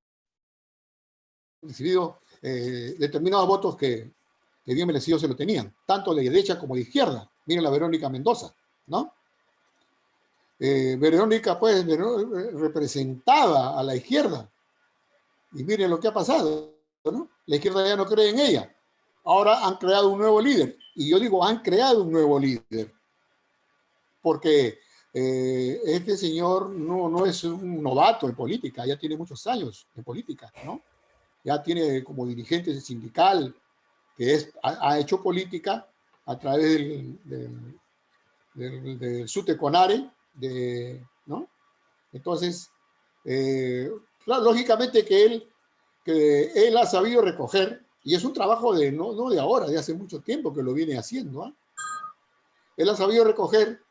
recibido determinados votos que bien merecidos se lo tenían, tanto de derecha como de izquierda. Miren la Verónica Mendoza, ¿no? Verónica, pues, representaba a la izquierda. Y miren lo que ha pasado, ¿no? La izquierda ya no cree en ella. Ahora han creado un nuevo líder. Y yo digo, han creado un nuevo líder. Porque este señor no es un novato en política, ya tiene muchos años en política, ¿no? Ya tiene como dirigente sindical, que ha hecho política a través del SUTE Conare, ¿no? Entonces, claro, lógicamente que él ha sabido recoger, y es un trabajo no de ahora, de hace mucho tiempo que lo viene haciendo, ¿eh? Él ha sabido recoger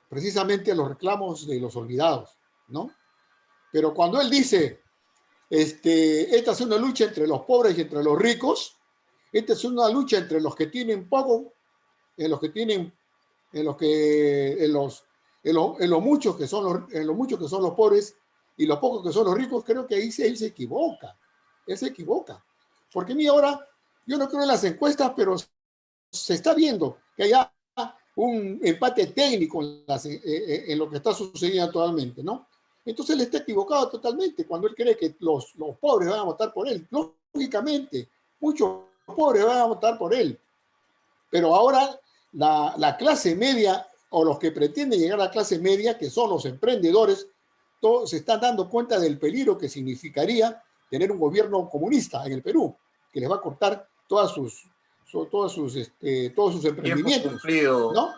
precisamente los reclamos de los olvidados, ¿no? Pero cuando él dice, esta es una lucha entre los pobres y entre los ricos, esta es una lucha entre los que tienen poco, en los que tienen, en los que, en los muchos que son los pobres y los pocos que son los ricos, creo que ahí él se equivoca. Él se equivoca. Porque mira, ahora, yo no creo en las encuestas, pero se está viendo que haya un empate técnico en lo que está sucediendo actualmente, ¿no? Entonces él está equivocado totalmente cuando él cree que los pobres van a votar por él. Lógicamente, muchos pobres van a votar por él. Pero ahora la clase media o los que pretenden llegar a la clase media, que son los emprendedores, todos se están dando cuenta del peligro que significaría tener un gobierno comunista en el Perú, que les va a cortar todos sus emprendimientos, ¿no?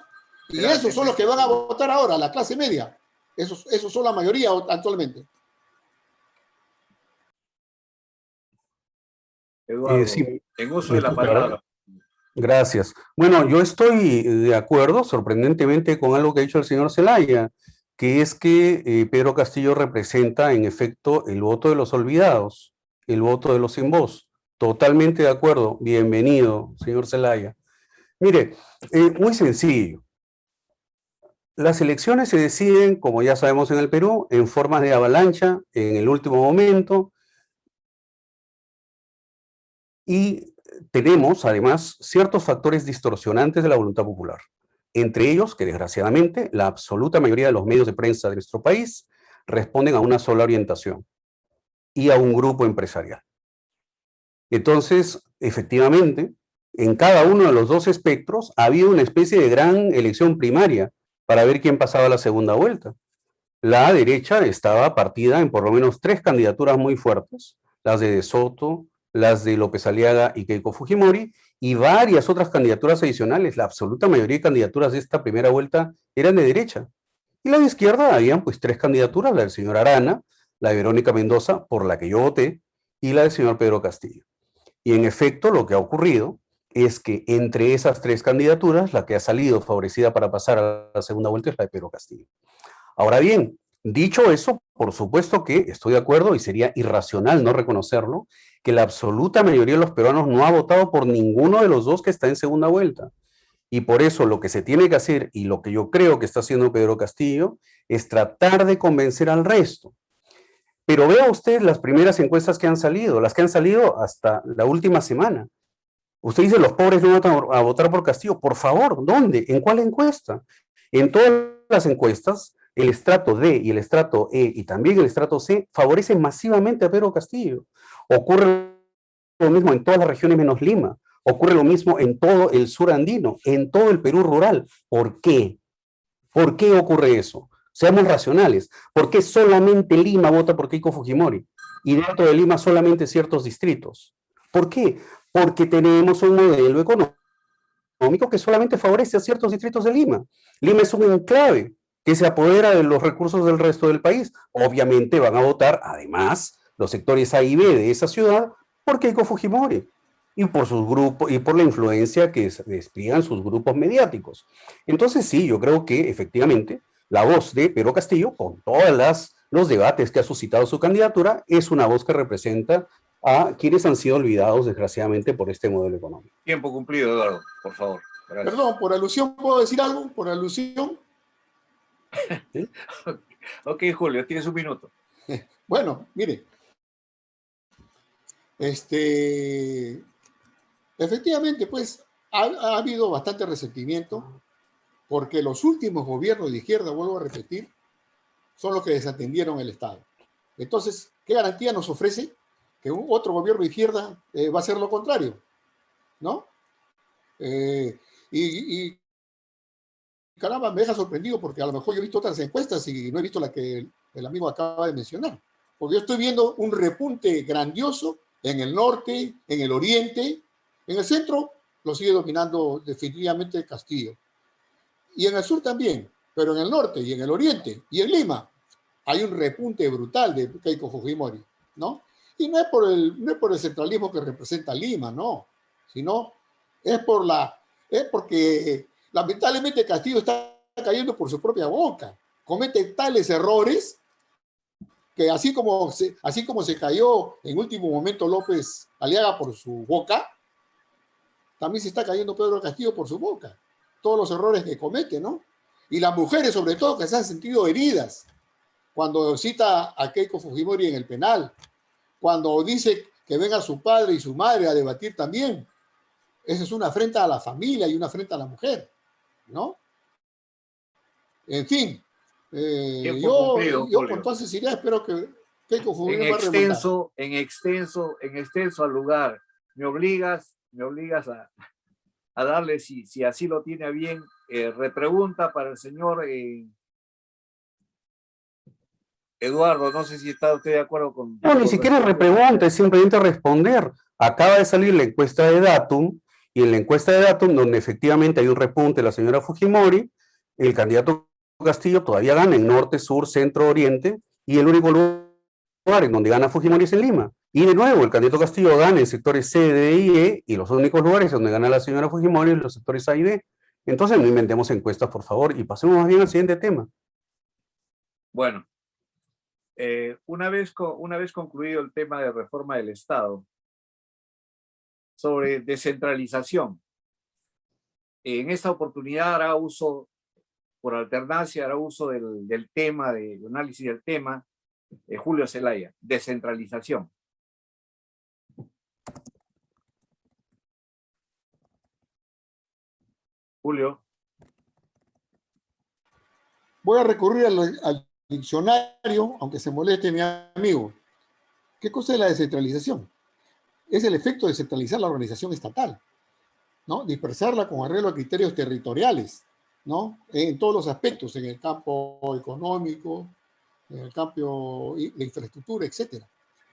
Y esos son los que van a votar ahora, la clase media. Esos son la mayoría actualmente. Eduardo, Sí, en uso de la palabra. Gracias. Bueno, yo estoy de acuerdo, sorprendentemente, con algo que ha dicho el señor Zelaya, que es que Pedro Castillo representa, en efecto, el voto de los olvidados, el voto de los sin voz. Totalmente de acuerdo. Bienvenido, señor Zelaya. Mire, muy sencillo. Las elecciones se deciden, como ya sabemos en el Perú, en forma de avalancha, en el último momento, y tenemos, además, ciertos factores distorsionantes de la voluntad popular. Entre ellos, que desgraciadamente, la absoluta mayoría de los medios de prensa de nuestro país responden a una sola orientación y a un grupo empresarial. Entonces, efectivamente, en cada uno de los dos espectros ha habido una especie de gran elección primaria para ver quién pasaba a la segunda vuelta. La derecha estaba partida en por lo menos 3 candidaturas muy fuertes, las de Soto, las de López Aliaga y Keiko Fujimori, y varias otras candidaturas adicionales. La absoluta mayoría de candidaturas de esta primera vuelta eran de derecha. Y la de izquierda habían pues 3 candidaturas, la del señor Arana, la de Verónica Mendoza, por la que yo voté, y la del señor Pedro Castillo. Y en efecto, lo que ha ocurrido es que entre esas 3 candidaturas, la que ha salido favorecida para pasar a la segunda vuelta es la de Pedro Castillo. Ahora bien, dicho eso, por supuesto que estoy de acuerdo y sería irracional no reconocerlo, que la absoluta mayoría de los peruanos no ha votado por ninguno de los dos que está en segunda vuelta. Y por eso lo que se tiene que hacer, y lo que yo creo que está haciendo Pedro Castillo, es tratar de convencer al resto. Pero vea usted las primeras encuestas que han salido, las que han salido hasta la última semana. Usted dice, los pobres no van a votar por Castillo. Por favor, ¿dónde? ¿En cuál encuesta? En todas las encuestas, el estrato D y el estrato E y también el estrato C favorecen masivamente a Pedro Castillo. Ocurre lo mismo en todas las regiones menos Lima. Ocurre lo mismo en todo el sur andino, en todo el Perú rural. ¿Por qué? ¿Por qué ocurre eso? Seamos racionales. ¿Por qué solamente Lima vota por Keiko Fujimori? Y dentro de Lima solamente ciertos distritos. ¿Por qué? Porque tenemos un modelo económico que solamente favorece a ciertos distritos de Lima. Lima es un enclave que se apodera de los recursos del resto del país. Obviamente van a votar, además, los sectores A y B de esa ciudad por Keiko Fujimori y por sus grupos y por la influencia que despliegan sus grupos mediáticos. Entonces sí, yo creo que efectivamente la voz de Pedro Castillo, con todos los debates que ha suscitado su candidatura, es una voz que representa a quienes han sido olvidados desgraciadamente por este modelo económico. Tiempo cumplido, Eduardo, por favor. Gracias. Perdón, por alusión, ¿puedo decir algo? Por alusión. ¿Sí? Ok, Julio, tienes un minuto. Bueno, mire. Efectivamente, pues, ha habido bastante resentimiento porque los últimos gobiernos de izquierda, vuelvo a repetir, son los que desatendieron el Estado. Entonces, ¿qué garantía nos ofrece que otro gobierno de izquierda va a hacer lo contrario? ¿No? Caramba, me deja sorprendido porque a lo mejor yo he visto otras encuestas y no he visto la que el amigo acaba de mencionar. Porque yo estoy viendo un repunte grandioso en el norte, en el oriente, en el centro lo sigue dominando definitivamente Castillo. Y en el sur también, pero en el norte y en el oriente y en Lima hay un repunte brutal de Keiko Fujimori, ¿no? Y no es por el centralismo que representa Lima, no, sino es porque lamentablemente Castillo está cayendo por su propia boca. Comete tales errores que así como se cayó en último momento López Aliaga por su boca, también se está cayendo Pedro Castillo por su boca. Todos los errores que comete, ¿no? Y las mujeres, sobre todo, que se han sentido heridas cuando cita a Keiko Fujimori en el penal, cuando dice que venga su padre y su madre a debatir también. Esa es una afrenta a la familia y una afrenta a la mujer, ¿no? En fin, yo con toda sinceridad espero que Keiko Fujimori va a remontar. En extenso al lugar, me obligas a darle, si así lo tiene a bien, repregunta para el señor Eduardo. No sé si está usted de acuerdo con... No, ni siquiera repregunta, es simplemente responder. Acaba de salir la encuesta de Datum, y en la encuesta de Datum, donde efectivamente hay un repunte de la señora Fujimori, el candidato Castillo todavía gana en norte, sur, centro, oriente, y el único lugar en donde gana Fujimori es en Lima. Y de nuevo, el candidato Castillo gana en sectores C, D y E, y los únicos lugares donde gana la señora Fujimori en los sectores A y B. Entonces no inventemos encuestas, por favor, y pasemos más bien al siguiente tema. Bueno, una vez concluido el tema de reforma del Estado, sobre descentralización, en esta oportunidad hará uso, por alternancia, hará uso del tema, del análisis del tema, Julio Zelaya, descentralización. Julio. Voy a recurrir al diccionario, aunque se moleste mi amigo. ¿Qué cosa es la descentralización? Es el efecto de centralizar la organización estatal, ¿no? Dispersarla con arreglo a criterios territoriales, ¿no? En todos los aspectos, en el campo económico, en el campo de infraestructura, etc.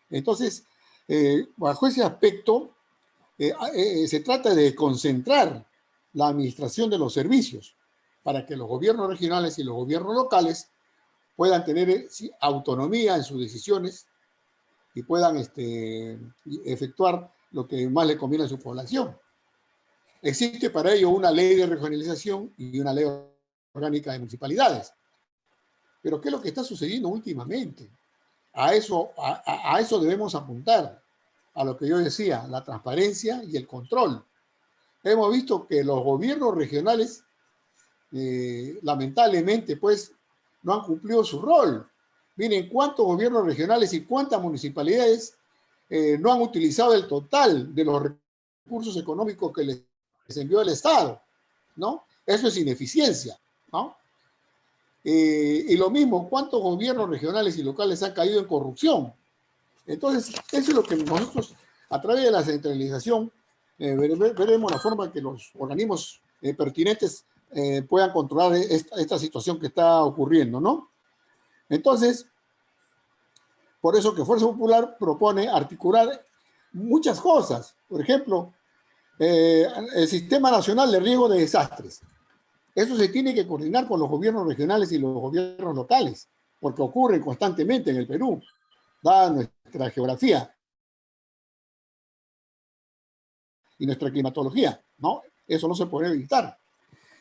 Entonces, bajo ese aspecto, se trata de concentrar la administración de los servicios para que los gobiernos regionales y los gobiernos locales puedan tener autonomía en sus decisiones y puedan efectuar lo que más le conviene a su población. Existe para ello una ley de regionalización y una ley orgánica de municipalidades. Pero ¿qué es lo que está sucediendo últimamente? A eso debemos apuntar, a lo que yo decía, la transparencia y el control. Hemos visto que los gobiernos regionales, lamentablemente, pues, no han cumplido su rol. Miren cuántos gobiernos regionales y cuántas municipalidades no han utilizado el total de los recursos económicos que les envió el Estado, ¿no? Eso es ineficiencia, ¿no? Y lo mismo, cuántos gobiernos regionales y locales han caído en corrupción. Entonces, eso es lo que nosotros, a través de la centralización, veremos la forma que los organismos pertinentes puedan controlar esta situación que está ocurriendo, ¿no? Entonces, por eso que Fuerza Popular propone articular muchas cosas. Por ejemplo, el Sistema Nacional de Riesgo de Desastres. Eso se tiene que coordinar con los gobiernos regionales y los gobiernos locales, porque ocurre constantemente en el Perú, dada nuestra geografía y nuestra climatología, ¿no? Eso no se puede evitar.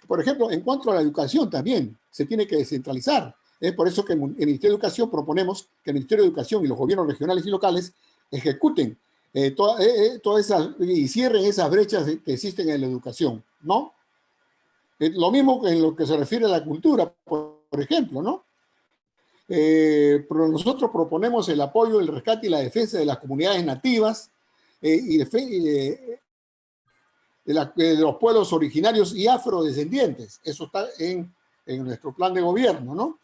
Por ejemplo, en cuanto a la educación también, se tiene que descentralizar. Es por eso que en el Ministerio de Educación proponemos que el Ministerio de Educación y los gobiernos regionales y locales ejecuten todas esas y cierren esas brechas que existen en la educación, ¿no? Lo mismo que en lo que se refiere a la cultura, por ejemplo, ¿no? Pero nosotros proponemos el apoyo, el rescate y la defensa de las comunidades nativas y de los pueblos originarios y afrodescendientes. Eso está en nuestro plan de gobierno, ¿no?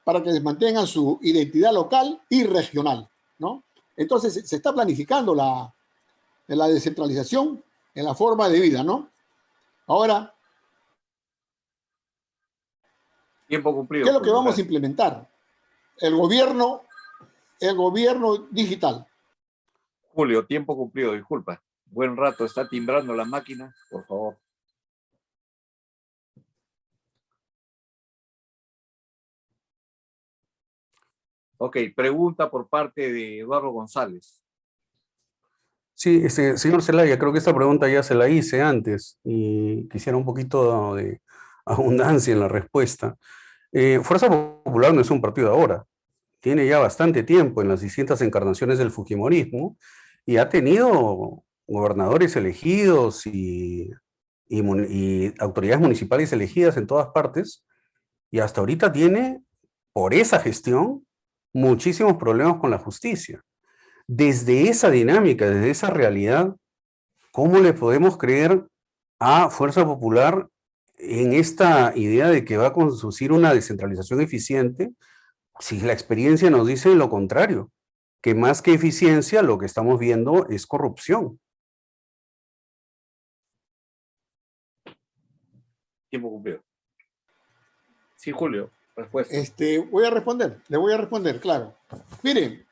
Para que mantengan su identidad local y regional, ¿no? Entonces, se está planificando la descentralización en la forma de vida, ¿no? Ahora, tiempo cumplido. ¿qué es lo que vamos a implementar? El gobierno digital. Julio, tiempo cumplido, disculpa. Buen rato, está timbrando la máquina, por favor. Ok, pregunta por parte de Eduardo González. Sí, señor Zelaya, creo que esta pregunta ya se la hice antes y quisiera un poquito de abundancia en la respuesta. Fuerza Popular no es un partido de ahora. tiene ya bastante tiempo en las distintas encarnaciones del fujimorismo y ha tenido gobernadores elegidos y autoridades municipales elegidas en todas partes, y hasta ahorita tiene, por esa gestión, muchísimos problemas con la justicia. Desde esa dinámica, desde esa realidad, ¿cómo le podemos creer a Fuerza Popular en esta idea de que va a conducir una descentralización eficiente si la experiencia nos dice lo contrario? Que más que eficiencia, lo que estamos viendo es corrupción. Tiempo cumplido. Sí, Julio, respuesta. le voy a responder, claro. Miren,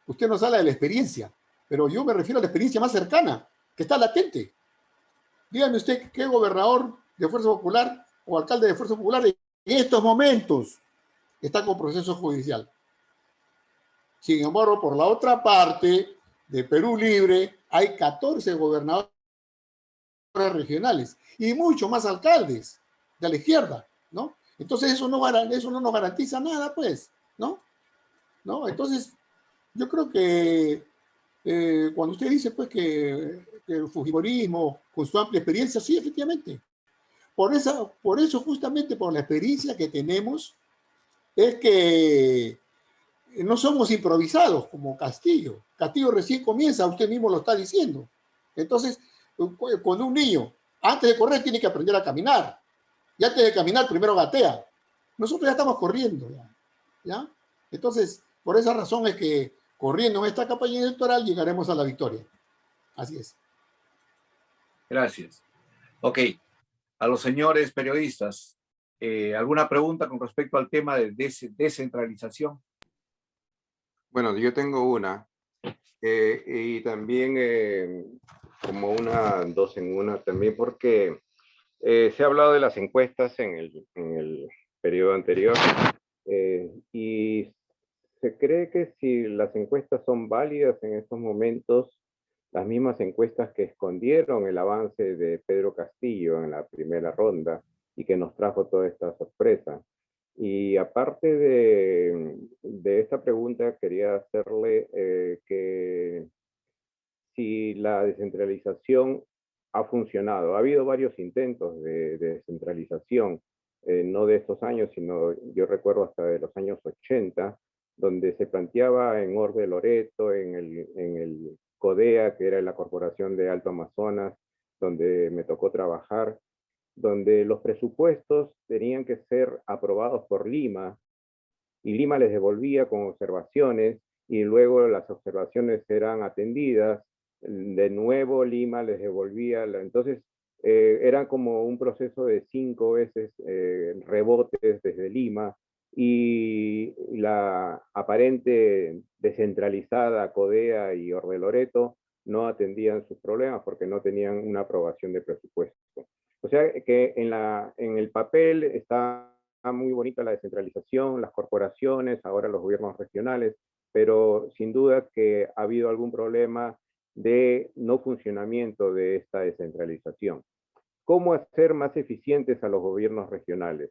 usted nos habla de la experiencia, pero yo me refiero a la experiencia más cercana, que está latente. Dígame usted qué gobernador de Fuerza Popular o alcalde de Fuerza Popular en estos momentos está con proceso judicial. Sin embargo, por la otra parte de Perú Libre hay 14 gobernadores regionales y muchos más alcaldes de la izquierda, ¿no? Entonces eso no nos garantiza nada, pues, ¿no? Entonces, yo creo que cuando usted dice, pues, que el fujimorismo, con su amplia experiencia, sí, efectivamente. Por eso, justamente por la experiencia que tenemos, es que no somos improvisados como Castillo. Castillo recién comienza, usted mismo lo está diciendo. Entonces, cuando un niño, antes de correr, tiene que aprender a caminar. Y antes de caminar, primero gatea. Nosotros ya estamos corriendo, ¿ya? Entonces, por esa razón es que corriendo en esta campaña electoral llegaremos a la victoria. Así es. Gracias. Ok. A los señores periodistas, ¿alguna pregunta con respecto al tema de descentralización? Bueno, yo tengo una. Y también como dos en una también, porque se ha hablado de las encuestas en el periodo anterior y se cree que si las encuestas son válidas en estos momentos, las mismas encuestas que escondieron el avance de Pedro Castillo en la primera ronda y que nos trajo toda esta sorpresa. Y aparte de esta pregunta, quería hacerle que si la descentralización ha funcionado. Ha habido varios intentos de descentralización, no de estos años, sino yo recuerdo hasta de los años 80, donde se planteaba en Orbe Loreto, en el CODEA, que era la Corporación de Alto Amazonas, donde me tocó trabajar, donde los presupuestos tenían que ser aprobados por Lima, y Lima les devolvía con observaciones, y luego las observaciones eran atendidas, de nuevo Lima les devolvía, entonces era como un proceso de 5 veces rebotes desde Lima, y la aparente descentralizada CODEA y Orbe Loreto no atendían sus problemas porque no tenían una aprobación de presupuesto. O sea que en el papel está muy bonita la descentralización, las corporaciones, ahora los gobiernos regionales, pero sin duda que ha habido algún problema de no funcionamiento de esta descentralización. ¿Cómo hacer más eficientes a los gobiernos regionales?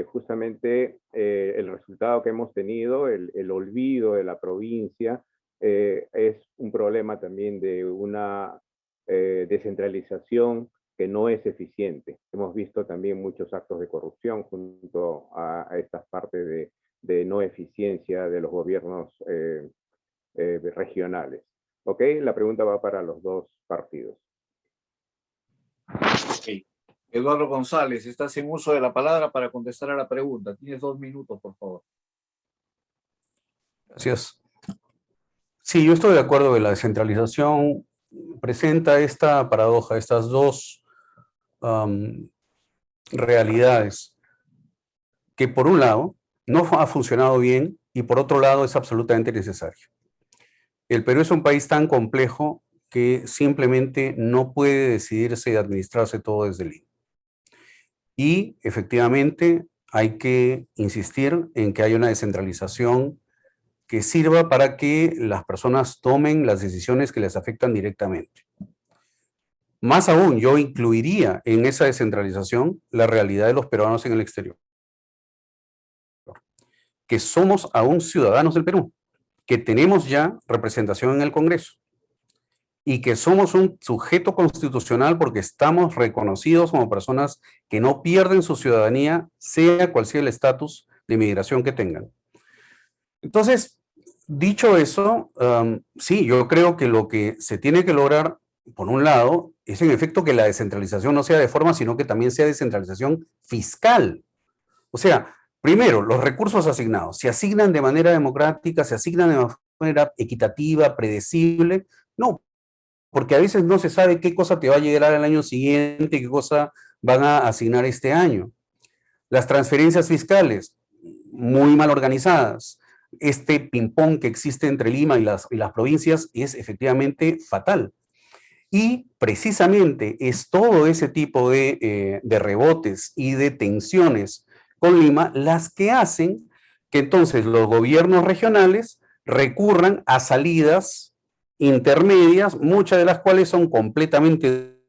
Justamente el resultado que hemos tenido, el olvido de la provincia, es un problema también de una descentralización que no es eficiente. Hemos visto también muchos actos de corrupción junto a estas partes de no eficiencia de los gobiernos regionales. ¿Ok? La pregunta va para los dos partidos. Ok. Eduardo González, estás en uso de la palabra para contestar a la pregunta. Tienes 2 minutos, por favor. Gracias. Sí, yo estoy de acuerdo que la descentralización presenta esta paradoja, estas dos realidades, que por un lado no ha funcionado bien y por otro lado es absolutamente necesario. El Perú es un país tan complejo que simplemente no puede decidirse y administrarse todo desde Lima. Y efectivamente hay que insistir en que haya una descentralización que sirva para que las personas tomen las decisiones que les afectan directamente. Más aún, yo incluiría en esa descentralización la realidad de los peruanos en el exterior, que somos aún ciudadanos del Perú, que tenemos ya representación en el Congreso y que somos un sujeto constitucional porque estamos reconocidos como personas que no pierden su ciudadanía, sea cual sea el estatus de inmigración que tengan. Entonces, dicho eso, sí, yo creo que lo que se tiene que lograr, por un lado, es en efecto que la descentralización no sea de forma, sino que también sea descentralización fiscal. O sea, primero, los recursos asignados se asignan de manera democrática, se asignan de manera equitativa, predecible. No, porque a veces no se sabe qué cosa te va a llegar al año siguiente, qué cosa van a asignar este año. Las transferencias fiscales, muy mal organizadas. Este ping-pong que existe entre Lima y las provincias es efectivamente fatal. Y precisamente es todo ese tipo de rebotes y de tensiones con Lima las que hacen que entonces los gobiernos regionales recurran a salidas intermedias, muchas de las cuales son completamente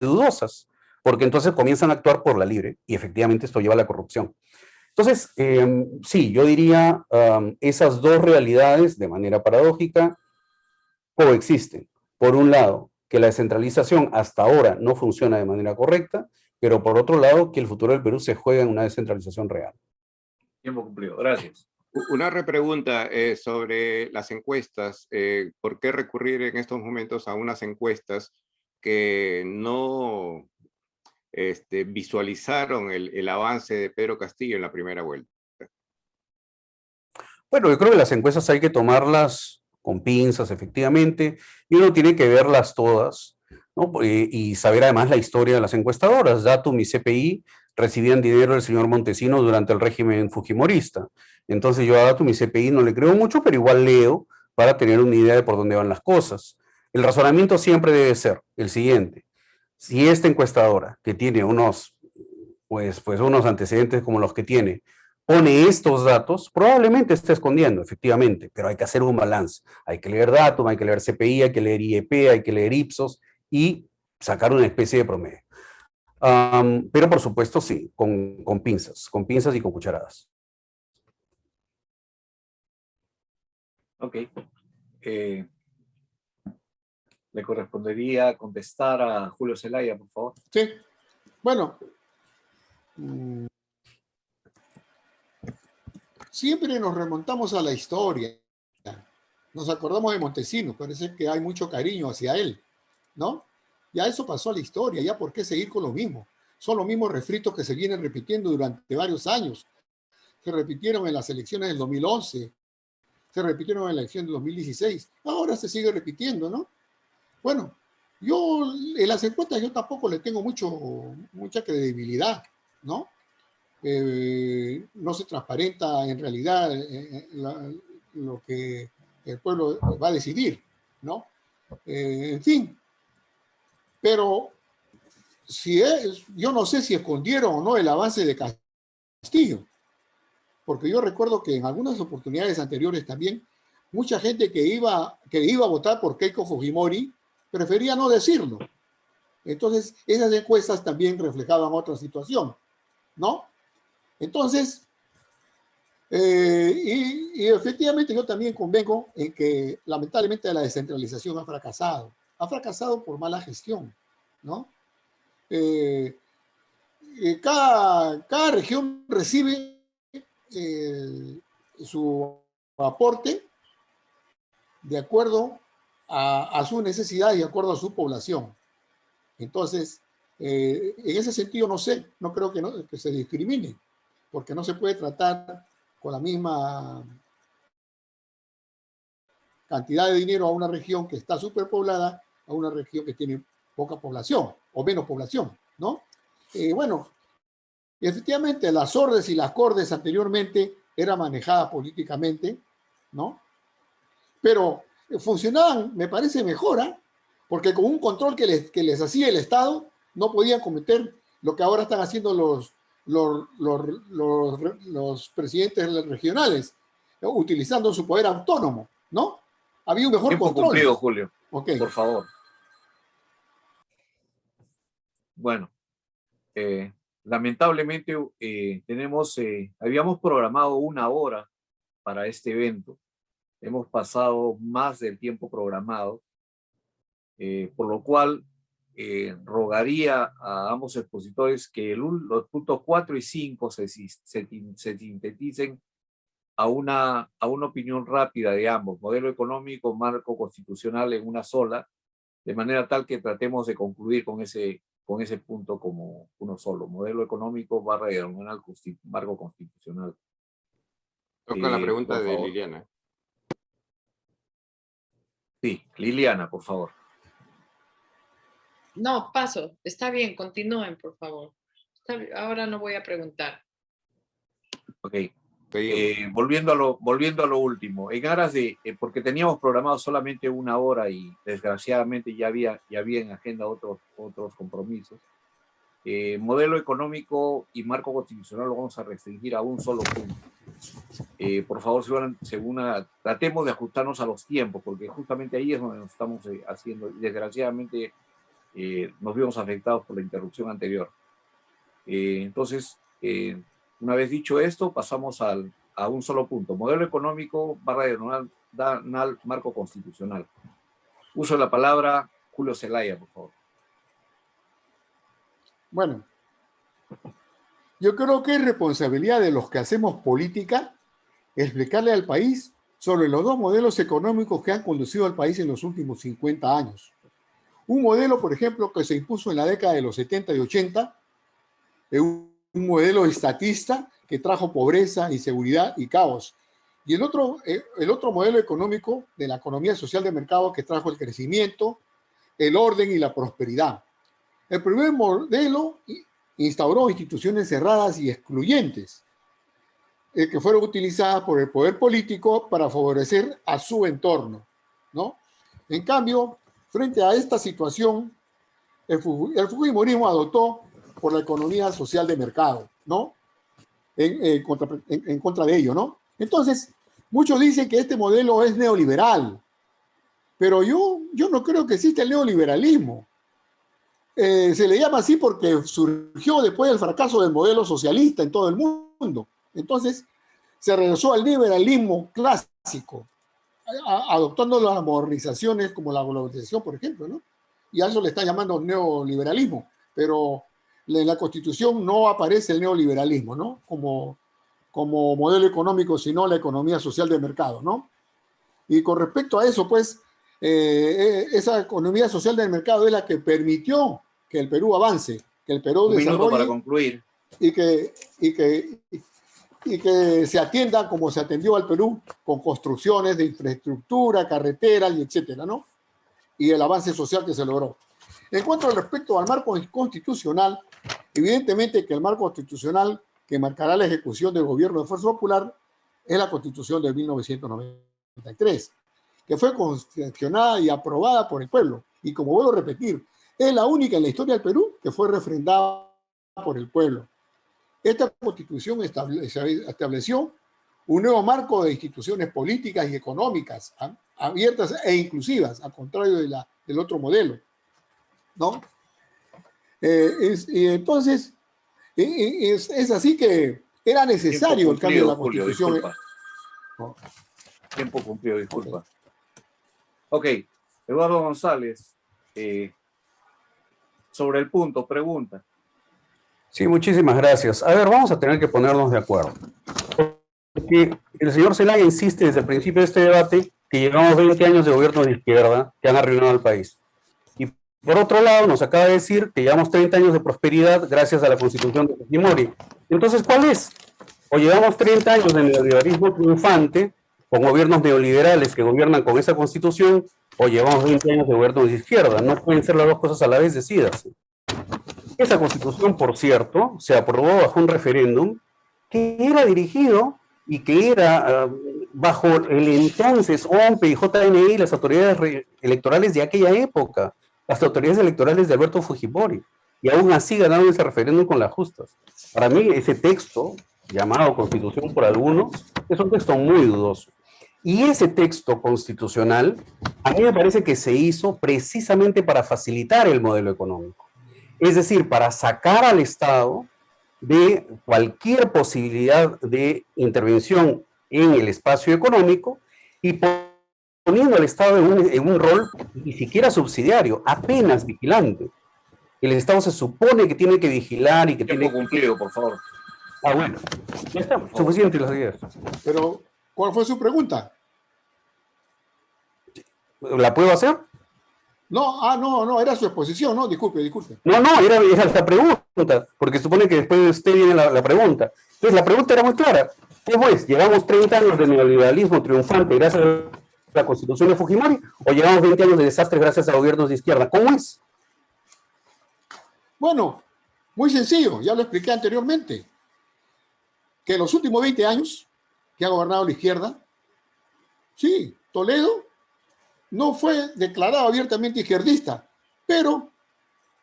dudosas, porque entonces comienzan a actuar por la libre y efectivamente esto lleva a la corrupción. Entonces, sí, yo diría esas dos realidades de manera paradójica coexisten. Por un lado, que la descentralización hasta ahora no funciona de manera correcta, pero por otro lado, que el futuro del Perú se juega en una descentralización real. Tiempo cumplido, gracias. Una repregunta sobre las encuestas. ¿Por qué recurrir en estos momentos a unas encuestas que no visualizaron el avance de Pedro Castillo en la primera vuelta? Bueno, yo creo que las encuestas hay que tomarlas con pinzas, efectivamente, y uno tiene que verlas todas, ¿no? Y saber además la historia de las encuestadoras. Datum y CPI recibían dinero del señor Montesinos durante el régimen fujimorista. Entonces yo a Datum y CPI no le creo mucho, pero igual leo para tener una idea de por dónde van las cosas. El razonamiento siempre debe ser el siguiente. Si esta encuestadora, que tiene unos antecedentes como los que tiene, pone estos datos, probablemente esté escondiendo, efectivamente, pero hay que hacer un balance. Hay que leer Datum, hay que leer CPI, hay que leer IEP, hay que leer Ipsos y sacar una especie de promedio. Pero por supuesto sí, con pinzas y con cucharadas. Ok. Le correspondería contestar a Julio Zelaya, por favor. Sí. Bueno, siempre nos remontamos a la historia. Nos acordamos de Montesinos, parece que hay mucho cariño hacia él, ¿no? Ya eso pasó a la historia, ya por qué seguir con lo mismo. Son los mismos refritos que se vienen repitiendo durante varios años. Se repitieron en las elecciones del 2011, se repitieron en la elección del 2016, ahora se sigue repitiendo, ¿no? Bueno, yo en las encuestas yo tampoco le tengo mucha credibilidad, ¿no? No se transparenta en realidad lo que el pueblo va a decidir, ¿no? En fin, pero yo no sé si escondieron o no el avance de Castillo, porque yo recuerdo que en algunas oportunidades anteriores también, mucha gente que iba a votar por Keiko Fujimori prefería no decirlo. Entonces, esas encuestas también reflejaban otra situación, ¿no? Entonces, y efectivamente yo también convengo en que lamentablemente la descentralización ha fracasado por mala gestión, ¿no? Cada región recibe su aporte de acuerdo a su necesidad y de acuerdo a su población. Entonces, en ese sentido no creo que se discrimine, porque no se puede tratar con la misma cantidad de dinero a una región que está superpoblada a una región que tiene poca población o menos población, ¿no? Bueno, efectivamente las ordes y las cordes anteriormente era manejada políticamente, ¿no? Pero funcionaban, me parece, mejor, ¿eh? Porque con un control que les hacía el Estado, no podían cometer lo que ahora están haciendo los presidentes regionales, ¿no? Utilizando su poder autónomo, ¿no? Había un mejor Tiempo control. cumplido, Julio. Okay. Por favor. Bueno, lamentablemente habíamos programado 1 hora para este evento. Hemos pasado más del tiempo programado, por lo cual rogaría a ambos expositores que los puntos 4 y 5 se sinteticen a una opinión rápida de ambos, modelo económico, marco constitucional en una sola, de manera tal que tratemos de concluir con ese punto como uno solo, modelo económico / diagonal marco constitucional. Toca la pregunta por de favor. Liliana. Sí, Liliana, por favor. No, paso. Está bien, continúen, por favor. Ahora no voy a preguntar. Ok. Seguimos. Volviendo a lo último, en aras de, porque teníamos programado solamente 1 hora y desgraciadamente ya había en agenda otros compromisos, modelo económico y marco constitucional lo vamos a restringir a un solo punto. Por favor, tratemos de ajustarnos a los tiempos, porque justamente ahí es donde nos estamos haciendo, y desgraciadamente nos vimos afectados por la interrupción anterior. Entonces, una vez dicho esto, pasamos a un solo punto. Modelo económico / diagonal marco constitucional. Uso la palabra Julio Zelaya, por favor. Bueno, yo creo que es responsabilidad de los que hacemos política explicarle al país sobre los 2 modelos económicos que han conducido al país en los últimos 50 años. Un modelo, por ejemplo, que se impuso en la década de los 70 y 80, un modelo estatista que trajo pobreza, inseguridad y caos. Y el otro modelo económico de la economía social de mercado que trajo el crecimiento, el orden y la prosperidad. El primer modelo instauró instituciones cerradas y excluyentes que fueron utilizadas por el poder político para favorecer a su entorno, ¿no? En cambio, frente a esta situación, el fujimorismo adoptó por la economía social de mercado, ¿no? En contra de ello, ¿no? Entonces, muchos dicen que este modelo es neoliberal, pero yo no creo que exista el neoliberalismo. Se le llama así porque surgió después del fracaso del modelo socialista en todo el mundo. Entonces, se regresó al liberalismo clásico, adoptando las modernizaciones como la globalización, por ejemplo, ¿no? Y a eso le están llamando neoliberalismo, pero en la Constitución no aparece el neoliberalismo, ¿no? Como modelo económico, sino la economía social de mercado, ¿no? Y con respecto a eso, pues, esa economía social del mercado es la que permitió que el Perú avance, que el Perú Un minuto desarrolle para concluir. y que se atienda como se atendió al Perú, con construcciones de infraestructura, carreteras y etcétera, ¿no? Y el avance social que se logró. En cuanto al respecto al marco constitucional, evidentemente que el marco constitucional que marcará la ejecución del gobierno de Fuerza Popular es la Constitución de 1993, que fue constitucionada y aprobada por el pueblo. Y como vuelvo a repetir, es la única en la historia del Perú que fue refrendada por el pueblo. Esta Constitución estableció un nuevo marco de instituciones políticas y económicas abiertas e inclusivas, al contrario del otro modelo, ¿no? Y entonces, es así que era necesario el cambio de la Constitución. Julio, disculpa. Tiempo cumplido, disculpa. Ok, Eduardo González, sobre el punto, pregunta. Sí, muchísimas gracias. A ver, vamos a tener que ponernos de acuerdo. Porque el señor Zelaya insiste desde el principio de este debate que llevamos 20 años de gobierno de izquierda que han arruinado al país. Y por otro lado, nos acaba de decir que llevamos 30 años de prosperidad gracias a la Constitución de Fujimori. Entonces, ¿cuál es? O llevamos 30 años de neoliberalismo triunfante, con gobiernos neoliberales que gobiernan con esa Constitución, o llevamos 20 años de gobierno de izquierda. No pueden ser las dos cosas a la vez, decídase. Esa Constitución, por cierto, se aprobó bajo un referéndum que era dirigido y que era bajo el entonces OMPE y JNI, las autoridades electorales de aquella época, las autoridades electorales de Alberto Fujimori, y aún así ganaron ese referéndum con las justas. Para mí, ese texto, llamado Constitución por algunos, es un texto muy dudoso. Y ese texto constitucional, a mí me parece que se hizo precisamente para facilitar el modelo económico. Es decir, para sacar al Estado de cualquier posibilidad de intervención en el espacio económico y poniendo al Estado en un rol ni siquiera subsidiario, apenas vigilante. El Estado se supone que tiene que vigilar y que Tiempo tiene... cumplido, por favor. Ah, bueno. Ya está, suficiente las ideas. Pero, ¿cuál fue su pregunta? ¿La puedo hacer? No, era su exposición, no, disculpe. No, era la pregunta, porque supone que después de usted viene la pregunta. Entonces, la pregunta era muy clara. Pues, ¿llevamos 30 años de neoliberalismo triunfante gracias a la Constitución de Fujimori o llevamos 20 años de desastre gracias a gobiernos de izquierda? ¿Cómo es? Bueno, muy sencillo, ya lo expliqué anteriormente, que en los últimos 20 años que ha gobernado la izquierda, sí, Toledo no fue declarado abiertamente izquierdista, pero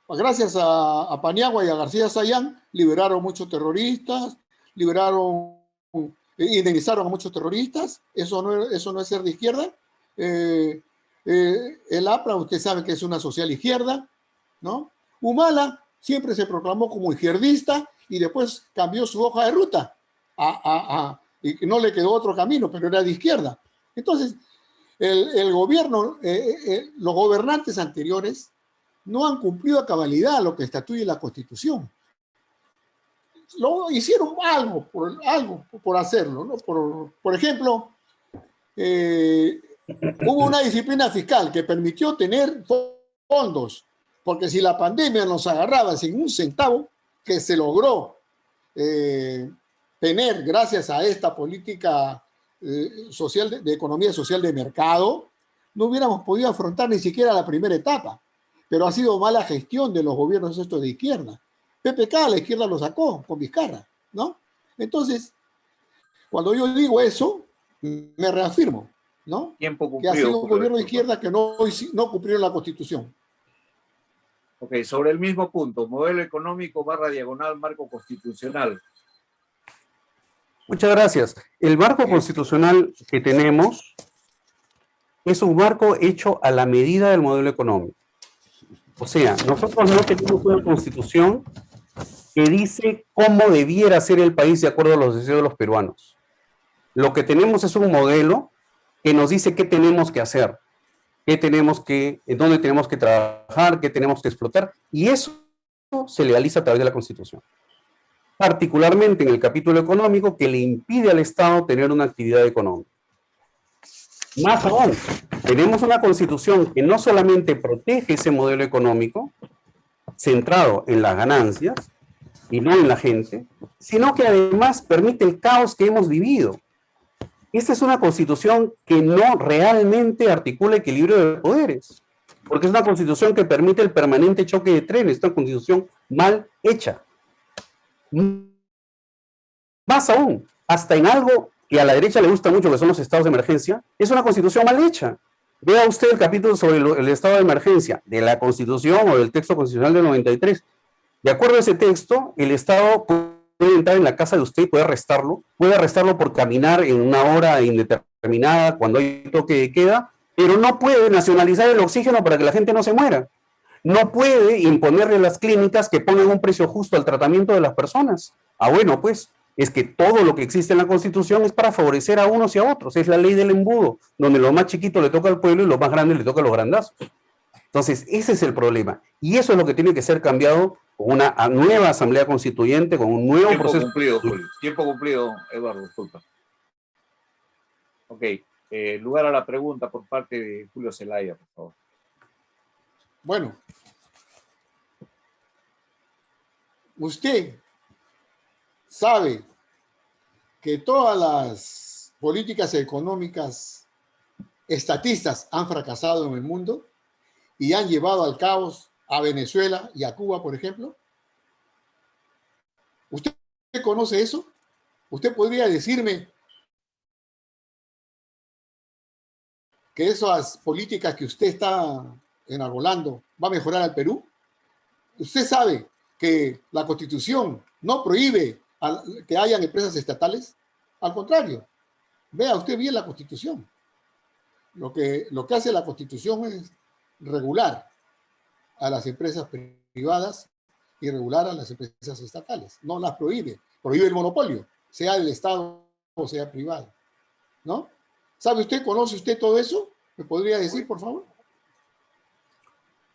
gracias a Paniagua y a García Sayán liberaron muchos terroristas, indemnizaron a muchos terroristas, eso no es ser de izquierda. El APRA, usted sabe que es una social izquierda, ¿no? Humala siempre se proclamó como izquierdista y después cambió su hoja de ruta y no le quedó otro camino, pero era de izquierda. Entonces, el gobierno, los gobernantes anteriores no han cumplido a cabalidad lo que estatuye la Constitución. Hicieron algo por hacerlo, ¿no? Por ejemplo, hubo una disciplina fiscal que permitió tener fondos, porque si la pandemia nos agarraba sin un centavo, que se logró tener gracias a esta política social de economía social de mercado, no hubiéramos podido afrontar ni siquiera la primera etapa. Pero ha sido mala gestión de los gobiernos estos de izquierda. PPK a la izquierda lo sacó con Vizcarra, ¿no? Entonces, cuando yo digo eso, me reafirmo, ¿no? Tiempo cumplido. Que ha sido un gobierno de izquierda que no cumplió la Constitución. Ok, sobre el mismo punto, modelo económico / diagonal marco constitucional. Muchas gracias. El marco constitucional que tenemos es un marco hecho a la medida del modelo económico. O sea, nosotros no tenemos una constitución que dice cómo debiera ser el país de acuerdo a los deseos de los peruanos. Lo que tenemos es un modelo que nos dice qué tenemos que hacer, dónde tenemos que trabajar, qué tenemos que explotar, y eso se legaliza a través de la Constitución. Particularmente en el capítulo económico que le impide al Estado tener una actividad económica. Más aún, tenemos una Constitución que no solamente protege ese modelo económico, centrado en las ganancias y no en la gente, sino que además permite el caos que hemos vivido. Esta es una Constitución que no realmente articula equilibrio de poderes, porque es una Constitución que permite el permanente choque de trenes, es una Constitución mal hecha. Más aún, hasta en algo que a la derecha le gusta mucho, que son los estados de emergencia, es una Constitución mal hecha. Vea usted el capítulo sobre el estado de emergencia de la Constitución o del texto constitucional del 93. De acuerdo a ese texto, el Estado puede entrar en la casa de usted y puede arrestarlo por caminar en una hora indeterminada cuando hay toque de queda, pero no puede nacionalizar el oxígeno para que la gente no se muera. No puede imponerle a las clínicas que pongan un precio justo al tratamiento de las personas. Bueno, pues, es que todo lo que existe en la Constitución es para favorecer a unos y a otros. Es la ley del embudo, donde lo más chiquito le toca al pueblo y lo más grande le toca a los grandazos. Entonces, ese es el problema. Y eso es lo que tiene que ser cambiado con una nueva asamblea constituyente, con un nuevo proceso. Cumplido, Julio. Tiempo cumplido, Eduardo, disculpa. Ok, lugar a la pregunta por parte de Julio Zelaya, por favor. Bueno, usted sabe que todas las políticas económicas estatistas han fracasado en el mundo y han llevado al caos a Venezuela y a Cuba, por ejemplo. ¿Usted conoce eso? ¿Usted podría decirme que esas políticas que usted está enarbolando va a mejorar al Perú? Usted sabe que la Constitución no prohíbe que hayan empresas estatales. Al contrario, vea usted bien la Constitución. Lo que hace la Constitución es regular a las empresas privadas y regular a las empresas estatales. No las prohíbe. Prohíbe el monopolio, sea del Estado o sea privado. ¿No? ¿Sabe usted, conoce usted todo eso? ¿Me podría decir, por favor?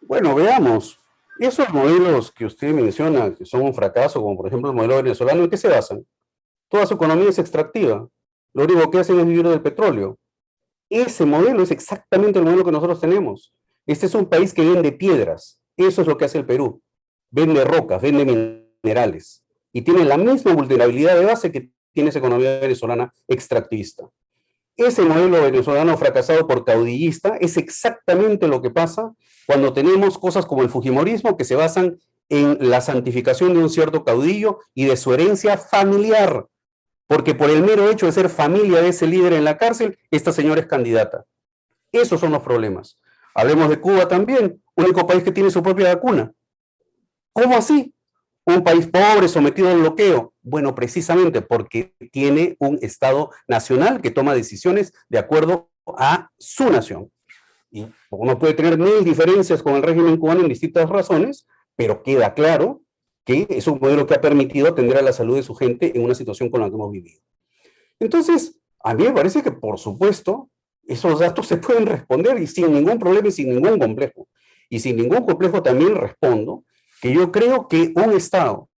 Bueno, veamos. Esos modelos que usted menciona, que son un fracaso, como por ejemplo el modelo venezolano, ¿en qué se basan? Toda su economía es extractiva. Lo único que hacen es vivir del petróleo. Ese modelo es exactamente el modelo que nosotros tenemos. Este es un país que vende piedras. Eso es lo que hace el Perú. Vende rocas, vende minerales. Y tiene la misma vulnerabilidad de base que tiene esa economía venezolana extractivista. Ese modelo venezolano fracasado por caudillista es exactamente lo que pasa cuando tenemos cosas como el fujimorismo que se basan en la santificación de un cierto caudillo y de su herencia familiar. Porque por el mero hecho de ser familia de ese líder en la cárcel, esta señora es candidata. Esos son los problemas. Hablemos de Cuba también, único país que tiene su propia vacuna. ¿Cómo así? Un país pobre, sometido al bloqueo. Bueno, precisamente porque tiene un Estado nacional que toma decisiones de acuerdo a su nación. Y uno puede tener mil diferencias con el régimen cubano en distintas razones, pero queda claro que es un modelo que ha permitido atender a la salud de su gente en una situación con la que hemos vivido. Entonces, a mí me parece que, por supuesto, esos datos se pueden responder y sin ningún problema y sin ningún complejo. Y sin ningún complejo también respondo que yo creo que un Estado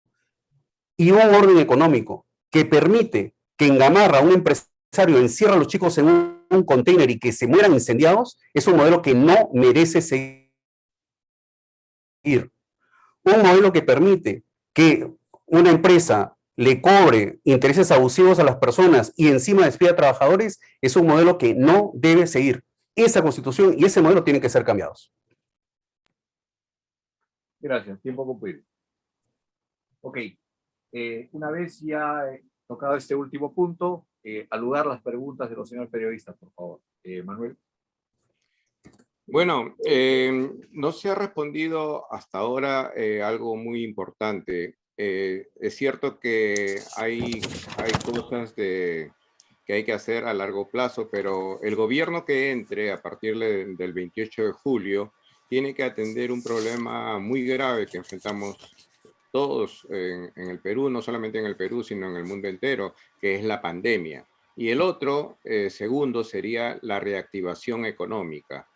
y un orden económico que permite que en Gamarra un empresario encierra a los chicos en un container y que se mueran incendiados, es un modelo que no merece seguir. Un modelo que permite que una empresa le cobre intereses abusivos a las personas y encima despida a trabajadores, es un modelo que no debe seguir. Esa constitución y ese modelo tienen que ser cambiados. Gracias, tiempo cumplido. Ok, una vez ya tocado este último punto, al lugar las preguntas de los señores periodistas, por favor. Manuel. Bueno, no se ha respondido hasta ahora algo muy importante. Es cierto que hay cosas que hay que hacer a largo plazo, pero el gobierno que entre a partir del 28 de julio tiene que atender un problema muy grave que enfrentamos todos en el Perú, no solamente en el Perú, sino en el mundo entero, que es la pandemia. Y el otro, segundo, sería la reactivación económica.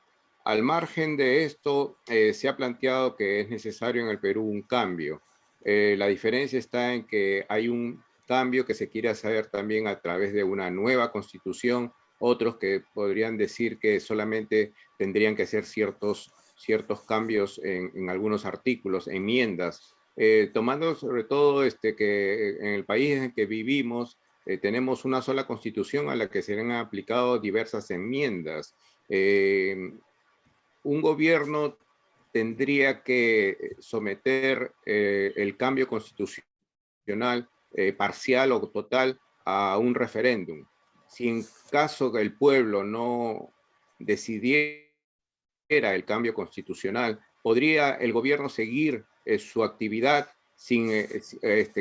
Al margen de esto, se ha planteado que es necesario en el Perú un cambio. La diferencia está en que hay un cambio que se quiere hacer también a través de una nueva constitución, otros que podrían decir que solamente tendrían que ser ciertos cambios en algunos artículos, enmiendas, tomando sobre todo que en el país en que vivimos tenemos una sola constitución a la que se han aplicado diversas enmiendas. Un gobierno tendría que someter el cambio constitucional parcial o total a un referéndum. Si en caso que el pueblo no decidiera el cambio constitucional, ¿podría el gobierno seguir su actividad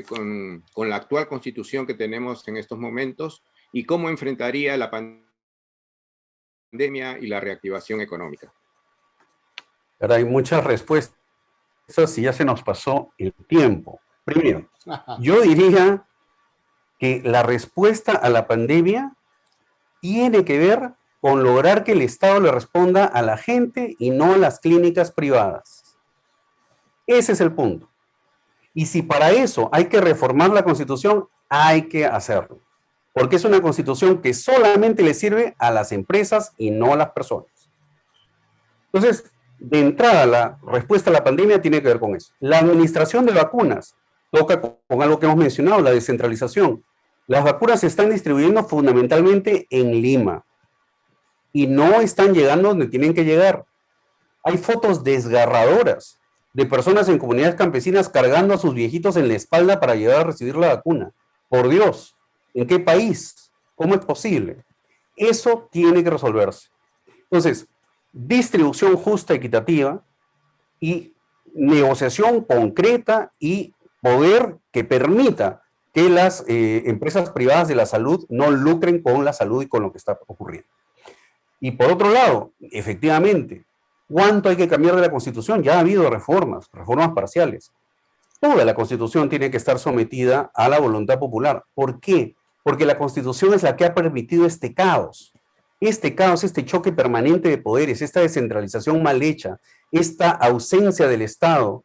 con la actual constitución que tenemos en estos momentos? ¿Y cómo enfrentaría la pandemia y la reactivación económica? Ahora hay muchas respuestas y ya se nos pasó el tiempo. Primero, yo diría que la respuesta a la pandemia tiene que ver con lograr que el Estado le responda a la gente y no a las clínicas privadas. Ese es el punto. Y si para eso hay que reformar la Constitución, hay que hacerlo. Porque es una Constitución que solamente le sirve a las empresas y no a las personas. Entonces, de entrada, la respuesta a la pandemia tiene que ver con eso. La administración de vacunas toca con algo que hemos mencionado, la descentralización. Las vacunas se están distribuyendo fundamentalmente en Lima y no están llegando donde tienen que llegar. Hay fotos desgarradoras de personas en comunidades campesinas cargando a sus viejitos en la espalda para llegar a recibir la vacuna. Por Dios, ¿en qué país? ¿Cómo es posible? Eso tiene que resolverse. Entonces, distribución justa, equitativa y negociación concreta y poder que permita que las empresas privadas de la salud no lucren con la salud y con lo que está ocurriendo. Y por otro lado, efectivamente, ¿cuánto hay que cambiar de la Constitución? Ya ha habido reformas parciales. toda la Constitución tiene que estar sometida a la voluntad popular. ¿Por qué? Porque la Constitución es la que ha permitido este caos, este choque permanente de poderes, esta descentralización mal hecha, esta ausencia del Estado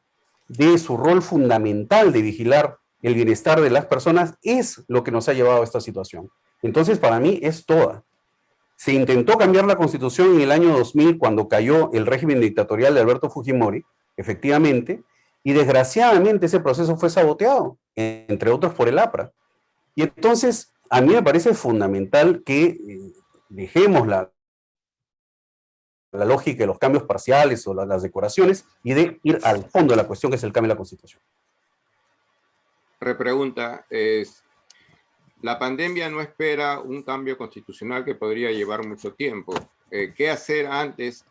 de su rol fundamental de vigilar el bienestar de las personas, es lo que nos ha llevado a esta situación. Entonces, para mí, es toda. Se intentó cambiar la Constitución en el año 2000 cuando cayó el régimen dictatorial de Alberto Fujimori, efectivamente, y desgraciadamente ese proceso fue saboteado, entre otros por el APRA. Y entonces, a mí me parece fundamental que dejemos la lógica de los cambios parciales o las decoraciones y de ir al fondo de la cuestión, que es el cambio de la Constitución. Repregunta es, la pandemia no espera un cambio constitucional que podría llevar mucho tiempo. ¿Qué hacer antes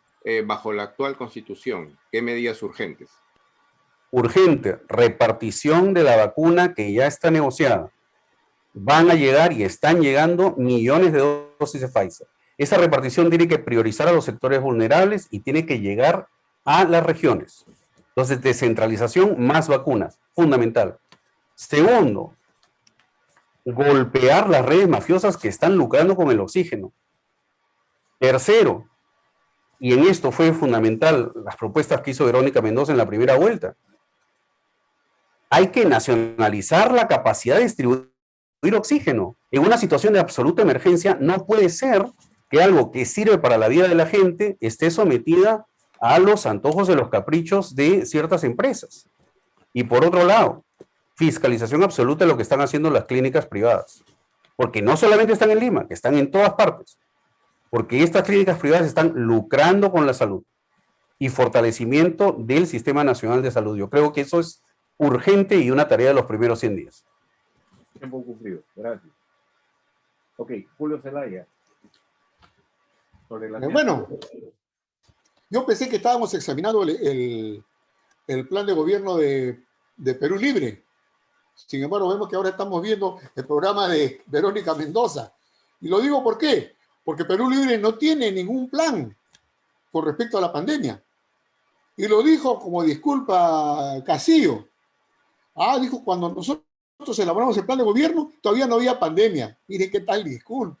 bajo la actual Constitución? ¿Qué medidas urgentes? Urgente, repartición de la vacuna que ya está negociada. Van a llegar y están llegando millones de dosis de Pfizer. Esa repartición tiene que priorizar a los sectores vulnerables y tiene que llegar a las regiones. Entonces, descentralización más vacunas, fundamental. Segundo, golpear las redes mafiosas que están lucrando con el oxígeno. Tercero, y en esto fue fundamental las propuestas que hizo Verónica Mendoza en la primera vuelta, hay que nacionalizar la capacidad de distribuir oxígeno. En una situación de absoluta emergencia no puede ser que algo que sirve para la vida de la gente esté sometida a los antojos de los caprichos de ciertas empresas. Y por otro lado, fiscalización absoluta de lo que están haciendo las clínicas privadas. Porque no solamente están en Lima, que están en todas partes. Porque estas clínicas privadas están lucrando con la salud y fortalecimiento del Sistema Nacional de Salud. Yo creo que eso es urgente y una tarea de los primeros 100 días. Tiempo cumplido, gracias. Ok, Julio Zelaya. Bueno, yo pensé que estábamos examinando el plan de gobierno de Perú Libre. Sin embargo, vemos que ahora estamos viendo el programa de Verónica Mendoza. Y lo digo ¿por qué? Porque Perú Libre no tiene ningún plan con respecto a la pandemia. Y lo dijo como disculpa Castillo. Dijo, cuando nosotros elaboramos el plan de gobierno, todavía no había pandemia. Miren qué tal disculpa,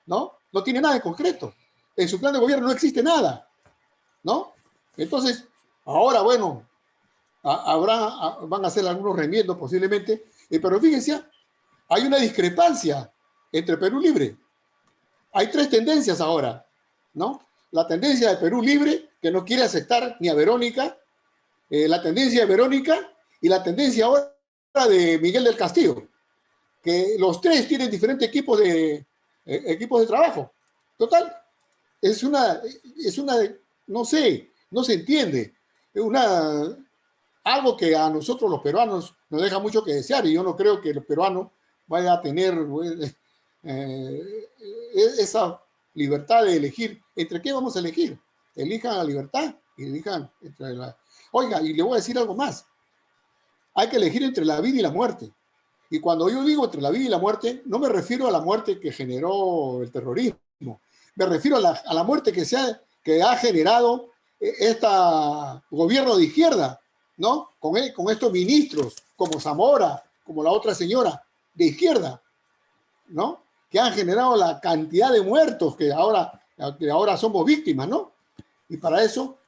¿no? No tiene nada en concreto. En su plan de gobierno no existe nada, ¿no? Entonces, ahora, bueno, van a hacer algunos remiendos posiblemente, pero fíjense, hay una discrepancia entre Perú Libre. Hay tres tendencias ahora, ¿no? La tendencia de Perú Libre, que no quiere aceptar ni a Verónica, la tendencia de Verónica y la tendencia ahora de Miguel del Castillo, que los tres tienen diferentes equipos de trabajo. Total, es una, no sé, no se entiende. Es algo que a nosotros los peruanos nos deja mucho que desear, y yo no creo que los peruanos vayan a tener esa libertad de elegir. ¿Entre qué vamos a elegir? Elijan la libertad y elijan entre la... Oiga, y le voy a decir algo más. Hay que elegir entre la vida y la muerte. Y cuando yo digo entre la vida y la muerte, no me refiero a la muerte que generó el terrorismo. Me refiero a la muerte que ha generado este gobierno de izquierda, ¿no? Con estos ministros, como Zamora, como la otra señora de izquierda, ¿no? Que han generado la cantidad de muertos que ahora somos víctimas, ¿no? Y para eso,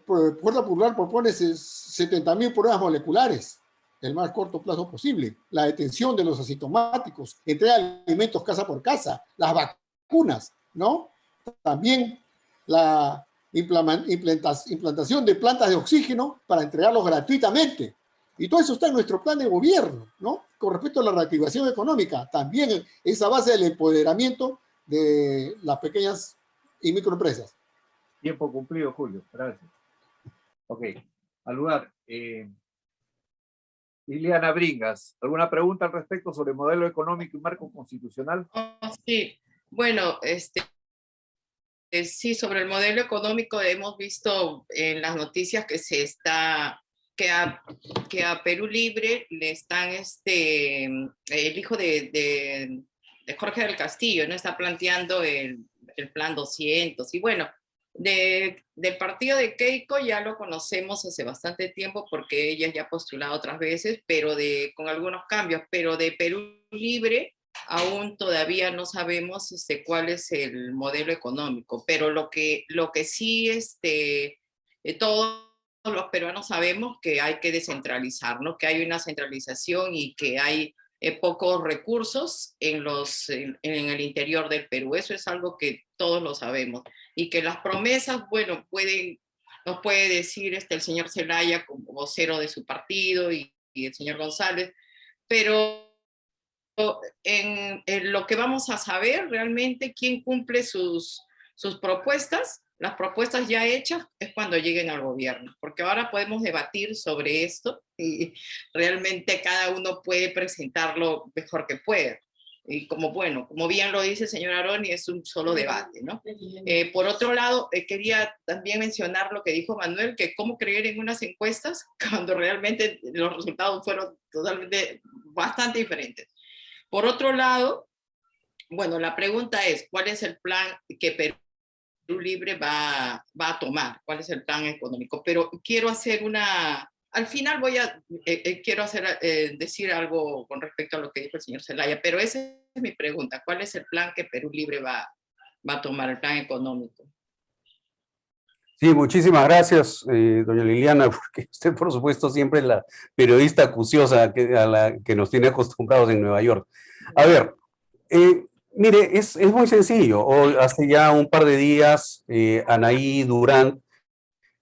Fuerza Popular propone 70.000 pruebas moleculares el más corto plazo posible, la detención de los asintomáticos, entrega de alimentos casa por casa, las vacunas, ¿no? También la implantación de plantas de oxígeno para entregarlos gratuitamente. Y todo eso está en nuestro plan de gobierno, ¿no? Con respecto a la reactivación económica, también esa base del empoderamiento de las pequeñas y microempresas. Tiempo cumplido, Julio. Gracias. Ok. Al lugar, Liliana Bringas, ¿alguna pregunta al respecto sobre el modelo económico y marco constitucional? Sí, bueno, sí, sobre el modelo económico hemos visto en las noticias que a Perú Libre le están, el hijo de Jorge del Castillo, ¿no? Está planteando el plan 200, y bueno, Del partido de Keiko ya lo conocemos hace bastante tiempo porque ella ya ha postulado otras veces, pero con algunos cambios, pero de Perú Libre aún todavía no sabemos cuál es el modelo económico, pero lo que sí todos los peruanos sabemos que hay que descentralizar, ¿no? Que hay una centralización y que hay pocos recursos en el interior del Perú. Eso es algo que todos lo sabemos. Y que las promesas, bueno, nos puede decir el señor Zelaya como vocero de su partido y el señor González, pero en lo que vamos a saber realmente quién cumple sus propuestas, las propuestas ya hechas, es cuando lleguen al gobierno, porque ahora podemos debatir sobre esto y realmente cada uno puede presentarlo mejor que pueda. Y como bien lo dice el señor Aroni, es un solo debate, ¿no? Por otro lado, quería también mencionar lo que dijo Manuel, que cómo creer en unas encuestas cuando realmente los resultados fueron bastante diferentes. Por otro lado, bueno, la pregunta es, ¿cuál es el plan que Perú Libre va a tomar? ¿Cuál es el plan económico? Pero quiero hacer al final quiero decir algo con respecto a lo que dijo el señor Zelaya, pero esa es mi pregunta. ¿Cuál es el plan que Perú Libre va a tomar, el plan económico? Sí, muchísimas gracias, doña Liliana, porque usted, por supuesto, siempre es la periodista acuciosa a la que nos tiene acostumbrados en Nueva York. A ver, mire, es muy sencillo. Hace ya un par de días, Anaí Durán,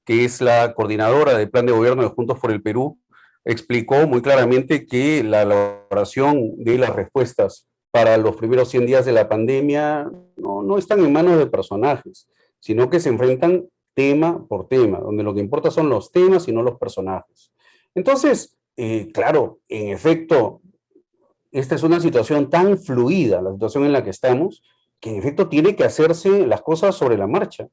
que es la coordinadora del Plan de Gobierno de Juntos por el Perú, explicó muy claramente que la elaboración de las respuestas para los primeros 100 días de la pandemia no están en manos de personajes, sino que se enfrentan tema por tema, donde lo que importa son los temas y no los personajes. Entonces, claro, en efecto, esta es una situación tan fluida, la situación en la que estamos, que en efecto tiene que hacerse las cosas sobre la marcha.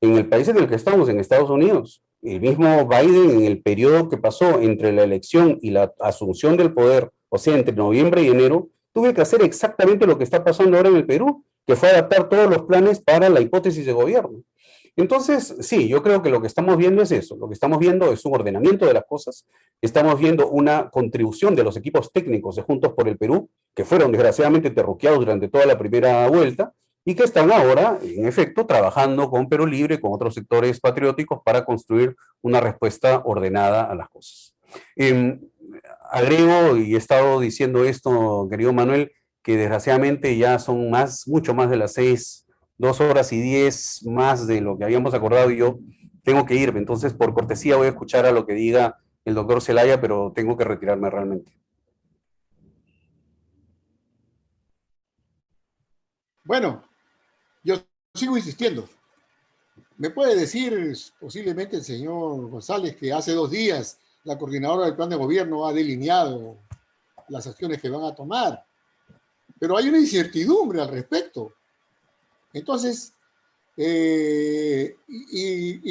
En el país en el que estamos, en Estados Unidos, el mismo Biden, en el periodo que pasó entre la elección y la asunción del poder, o sea, entre noviembre y enero, tuvo que hacer exactamente lo que está pasando ahora en el Perú, que fue adaptar todos los planes para la hipótesis de gobierno. Entonces, sí, yo creo que lo que estamos viendo es eso. Lo que estamos viendo es un ordenamiento de las cosas. Estamos viendo una contribución de los equipos técnicos de Juntos por el Perú, que fueron desgraciadamente terruqueados durante toda la primera vuelta, y que están ahora, en efecto, trabajando con Perú Libre, con otros sectores patrióticos, para construir una respuesta ordenada a las cosas. Agrego, y he estado diciendo esto, querido Manuel, que desgraciadamente ya son mucho más de las 2 horas y 10 más de lo que habíamos acordado, y yo tengo que irme. Entonces, por cortesía, voy a escuchar a lo que diga el doctor Zelaya, pero tengo que retirarme realmente. Bueno, yo sigo insistiendo. ¿Me puede decir posiblemente el señor González que hace 2 días la coordinadora del plan de gobierno ha delineado las acciones que van a tomar? Pero hay una incertidumbre al respecto. Entonces, y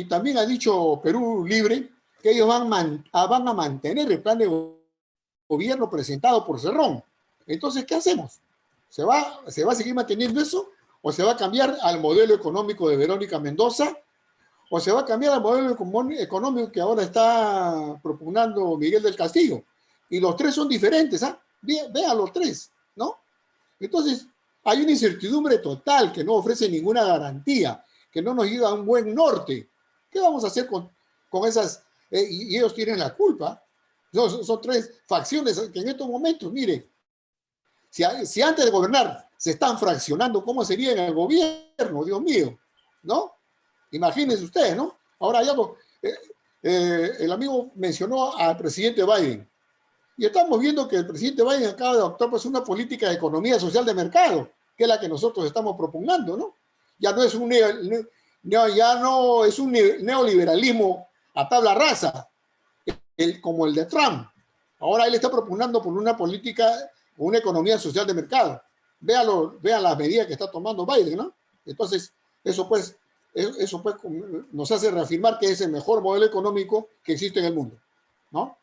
también ha dicho Perú Libre que ellos van a mantener el plan de gobierno presentado por Cerrón. Entonces, ¿qué hacemos? ¿Se va a seguir manteniendo eso? ¿O se va a cambiar al modelo económico de Verónica Mendoza? ¿O se va a cambiar al modelo económico que ahora está propugnando Miguel del Castillo? Y los tres son diferentes, ¿ah? Vean los tres, ¿no? Entonces, hay una incertidumbre total que no ofrece ninguna garantía, que no nos lleva a un buen norte. ¿Qué vamos a hacer con esas? Y ellos tienen la culpa. Son tres facciones que en estos momentos, mire, si antes de gobernar se están fraccionando, ¿cómo sería en el gobierno? Dios mío, ¿no? Imagínense ustedes, ¿no? Ahora ya el amigo mencionó al presidente Biden. Y estamos viendo que el presidente Biden acaba de adoptar pues, una política de economía social de mercado, que es la que nosotros estamos propugnando, ¿no? Ya no es un neoliberalismo a tabla rasa, como el de Trump. Ahora él está propugnando por una política, una economía social de mercado. Vean las medidas que está tomando Biden, ¿no? Entonces, eso pues nos hace reafirmar que es el mejor modelo económico que existe en el mundo, ¿no?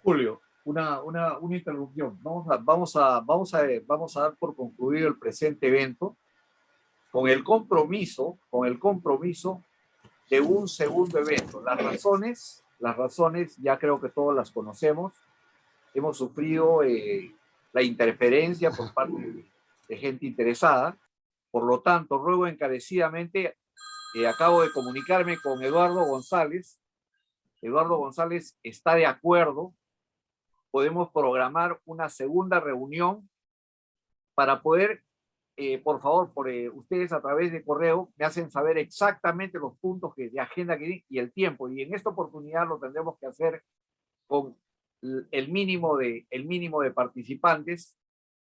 Julio, una interrupción. Vamos a dar por concluido el presente evento con el compromiso de un segundo evento. Las razones ya creo que todos las conocemos. Hemos sufrido la interferencia por parte de gente interesada. Por lo tanto, ruego encarecidamente, acabo de comunicarme con Eduardo González. Eduardo González está de acuerdo. Podemos programar una segunda reunión para poder, por favor, ustedes a través de correo me hacen saber exactamente los puntos de agenda y el tiempo. Y en esta oportunidad lo tendremos que hacer con el mínimo de participantes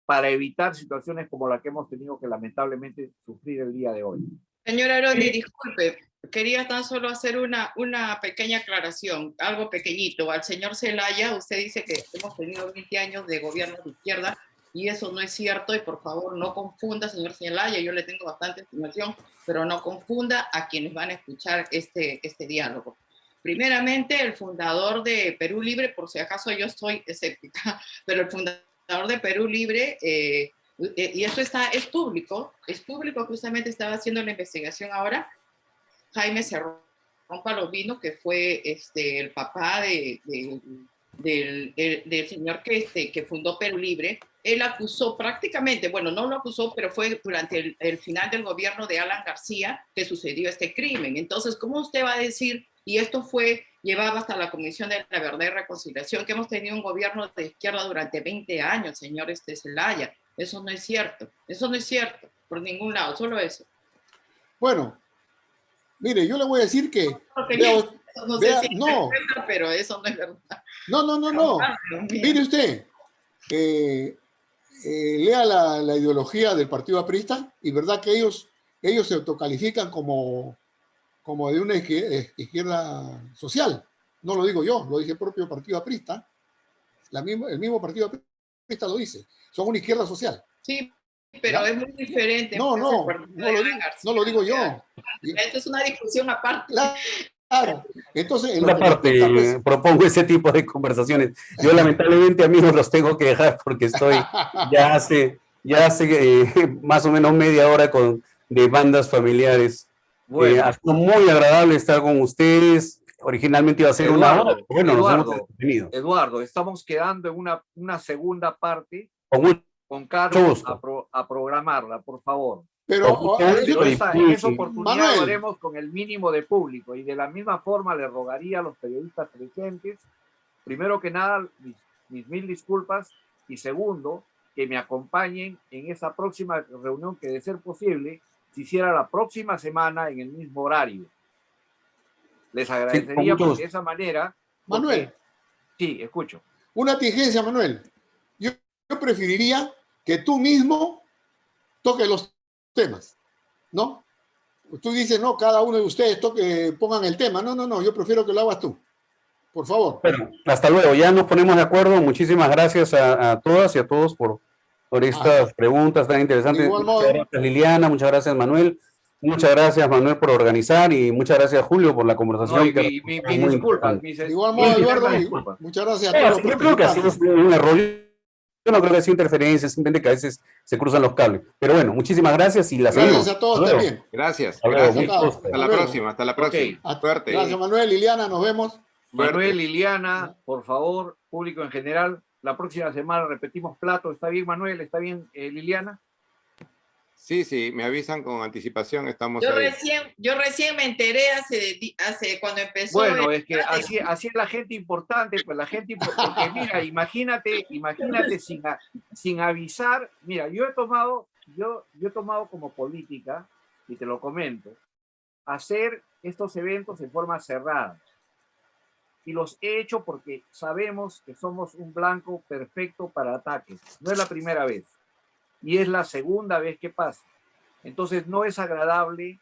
para evitar situaciones como la que hemos tenido que lamentablemente sufrir el día de hoy. Señora Aroni, disculpe, quería tan solo hacer una pequeña aclaración, algo pequeñito. Al señor Zelaya, usted dice que hemos tenido 20 años de gobierno de izquierda y eso no es cierto, y por favor no confunda, señor Zelaya, yo le tengo bastante estimación, pero no confunda a quienes van a escuchar este diálogo. Primeramente, el fundador de Perú Libre, por si acaso yo estoy escéptica, pero el fundador de Perú Libre, y eso es público que justamente estaba haciendo la investigación ahora, Jaime Cerrón Palovino, que fue el papá del señor que fundó Perú Libre. Él acusó prácticamente, bueno, no lo acusó, pero fue durante el final del gobierno de Alan García que sucedió este crimen. Entonces, ¿cómo usted va a decir, y esto fue llevado hasta la Comisión de la Verdad y Reconciliación, que hemos tenido un gobierno de izquierda durante 20 años, señor Zelaya? Eso no es cierto, por ningún lado, solo eso. Bueno, mire, yo le voy a decir que... Pero eso no es verdad. No. Mire usted, lea la ideología del Partido Aprista y verdad que ellos se autocalifican como de una izquierda social. No lo digo yo, lo dice el propio Partido Aprista. El mismo Partido Aprista lo dice. Son una izquierda social. Sí, pero ¿ya? Es muy diferente. No lo digo yo. Esto es una discusión aparte. Claro. Entonces, en parte propongo ese tipo de conversaciones. Yo lamentablemente, amigos, los tengo que dejar porque estoy ya hace más o menos media hora con demandas familiares. Bueno, ha sido muy agradable estar con ustedes. Originalmente iba a ser una hora. Bueno, nos hemos entretenido. Eduardo, estamos quedando en una segunda parte con Carlos a programarla, por favor. Pero en esa oportunidad lo haremos con el mínimo de público y de la misma forma le rogaría a los periodistas presentes, primero que nada, mis mil disculpas, y segundo, que me acompañen en esa próxima reunión que, de ser posible, se hiciera la próxima semana en el mismo horario. Les agradecería porque de esa manera... Manuel. Sí, escucho. Una tingencia, Manuel. Yo preferiría que tú mismo toques los temas, ¿no? Tú dices, no, cada uno de ustedes pongan el tema. No, yo prefiero que lo hagas tú. Por favor. Bueno, hasta luego, ya nos ponemos de acuerdo. Muchísimas gracias a todas y a todos por estas preguntas tan interesantes. Muchas gracias, Liliana, muchas gracias, Manuel. Muchas gracias, Manuel, por organizar y muchas gracias, Julio, por la conversación. Mis disculpas. De igual modo, Eduardo, muchas gracias a todos. Yo creo que ha sido un error. Yo no creo que ha sido interferencia, simplemente que a veces se cruzan los cables. Pero bueno, muchísimas gracias y la seguimos. Gracias a todos también. Gracias. Hasta la próxima. Okay. Suerte. Gracias, Manuel, Liliana, nos vemos. Manuel, Liliana, por favor, público en general, la próxima semana repetimos plato. ¿Está bien, Manuel? ¿Está bien, Liliana? Sí, me avisan con anticipación, estamos yo recién me enteré hace cuando empezó. Bueno, es que así es la gente importante, pues la gente porque mira, imagínate sin avisar. Mira, yo he tomado como política, y te lo comento, hacer estos eventos en forma cerrada. Y los he hecho porque sabemos que somos un blanco perfecto para ataques. No es la primera vez. Y es la segunda vez que pasa. Entonces no es agradable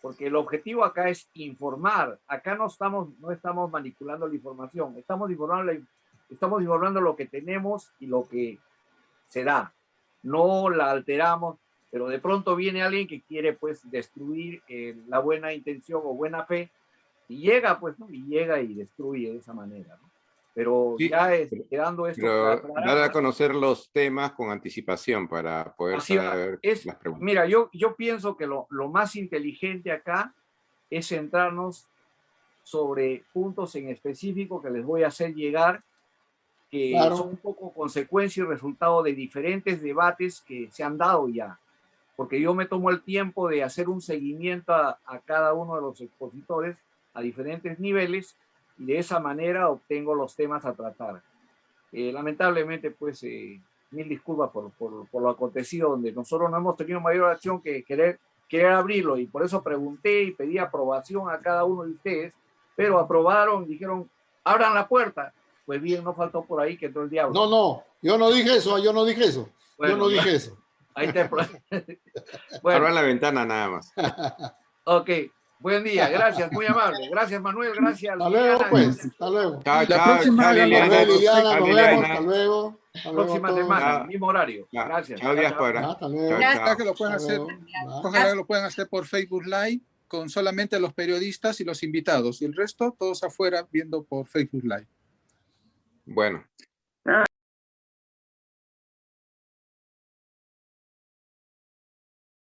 porque el objetivo acá es informar. Acá no estamos manipulando la información, estamos informando lo que tenemos y lo que se da. No la alteramos, pero de pronto viene alguien que quiere pues destruir la buena intención o buena fe y llega pues, ¿no? Y llega y destruye de esa manera, ¿no? Pero Sí, ya quedando esto Pero aclarado, dar a conocer los temas con anticipación para poder así va. saber las preguntas. Mira, yo pienso que lo más inteligente acá es centrarnos sobre puntos en específico que les voy a hacer llegar, que Claro. son un poco consecuencia y resultado de diferentes debates que se han dado ya. Porque yo me tomo el tiempo de hacer un seguimiento a cada uno de los expositores a diferentes niveles y de esa manera obtengo los temas a tratar. Lamentablemente, pues, mil disculpas por lo acontecido, donde nosotros no hemos tenido mayor acción que querer abrirlo, y por eso pregunté y pedí aprobación a cada uno de ustedes, pero aprobaron, dijeron, abran la puerta. Pues bien, no faltó por ahí que entró el diablo. No, yo no dije eso, yo no dije eso. Bueno, yo no dije eso. Ahí te... Abran Bueno, la ventana nada más. ok. Buen día, gracias, muy amable. Gracias, Manuel, gracias. Hasta luego, Liliana. pues. Hasta luego. Chao, La chao, próxima chao, hagan Hasta Liliana. luego, Liliana. Chao, Nos Liliana. vemos. Hasta luego. Hasta luego a Próxima todos. semana, Chao. mismo horario. Chao, Gracias. chao, diáspora. Hasta luego. Chao, Ojalá chao. que lo puedan Hasta hacer, luego. ojalá que lo puedan hacer por Facebook Live con solamente los periodistas y los invitados, y el resto todos afuera viendo por Facebook Live. Bueno.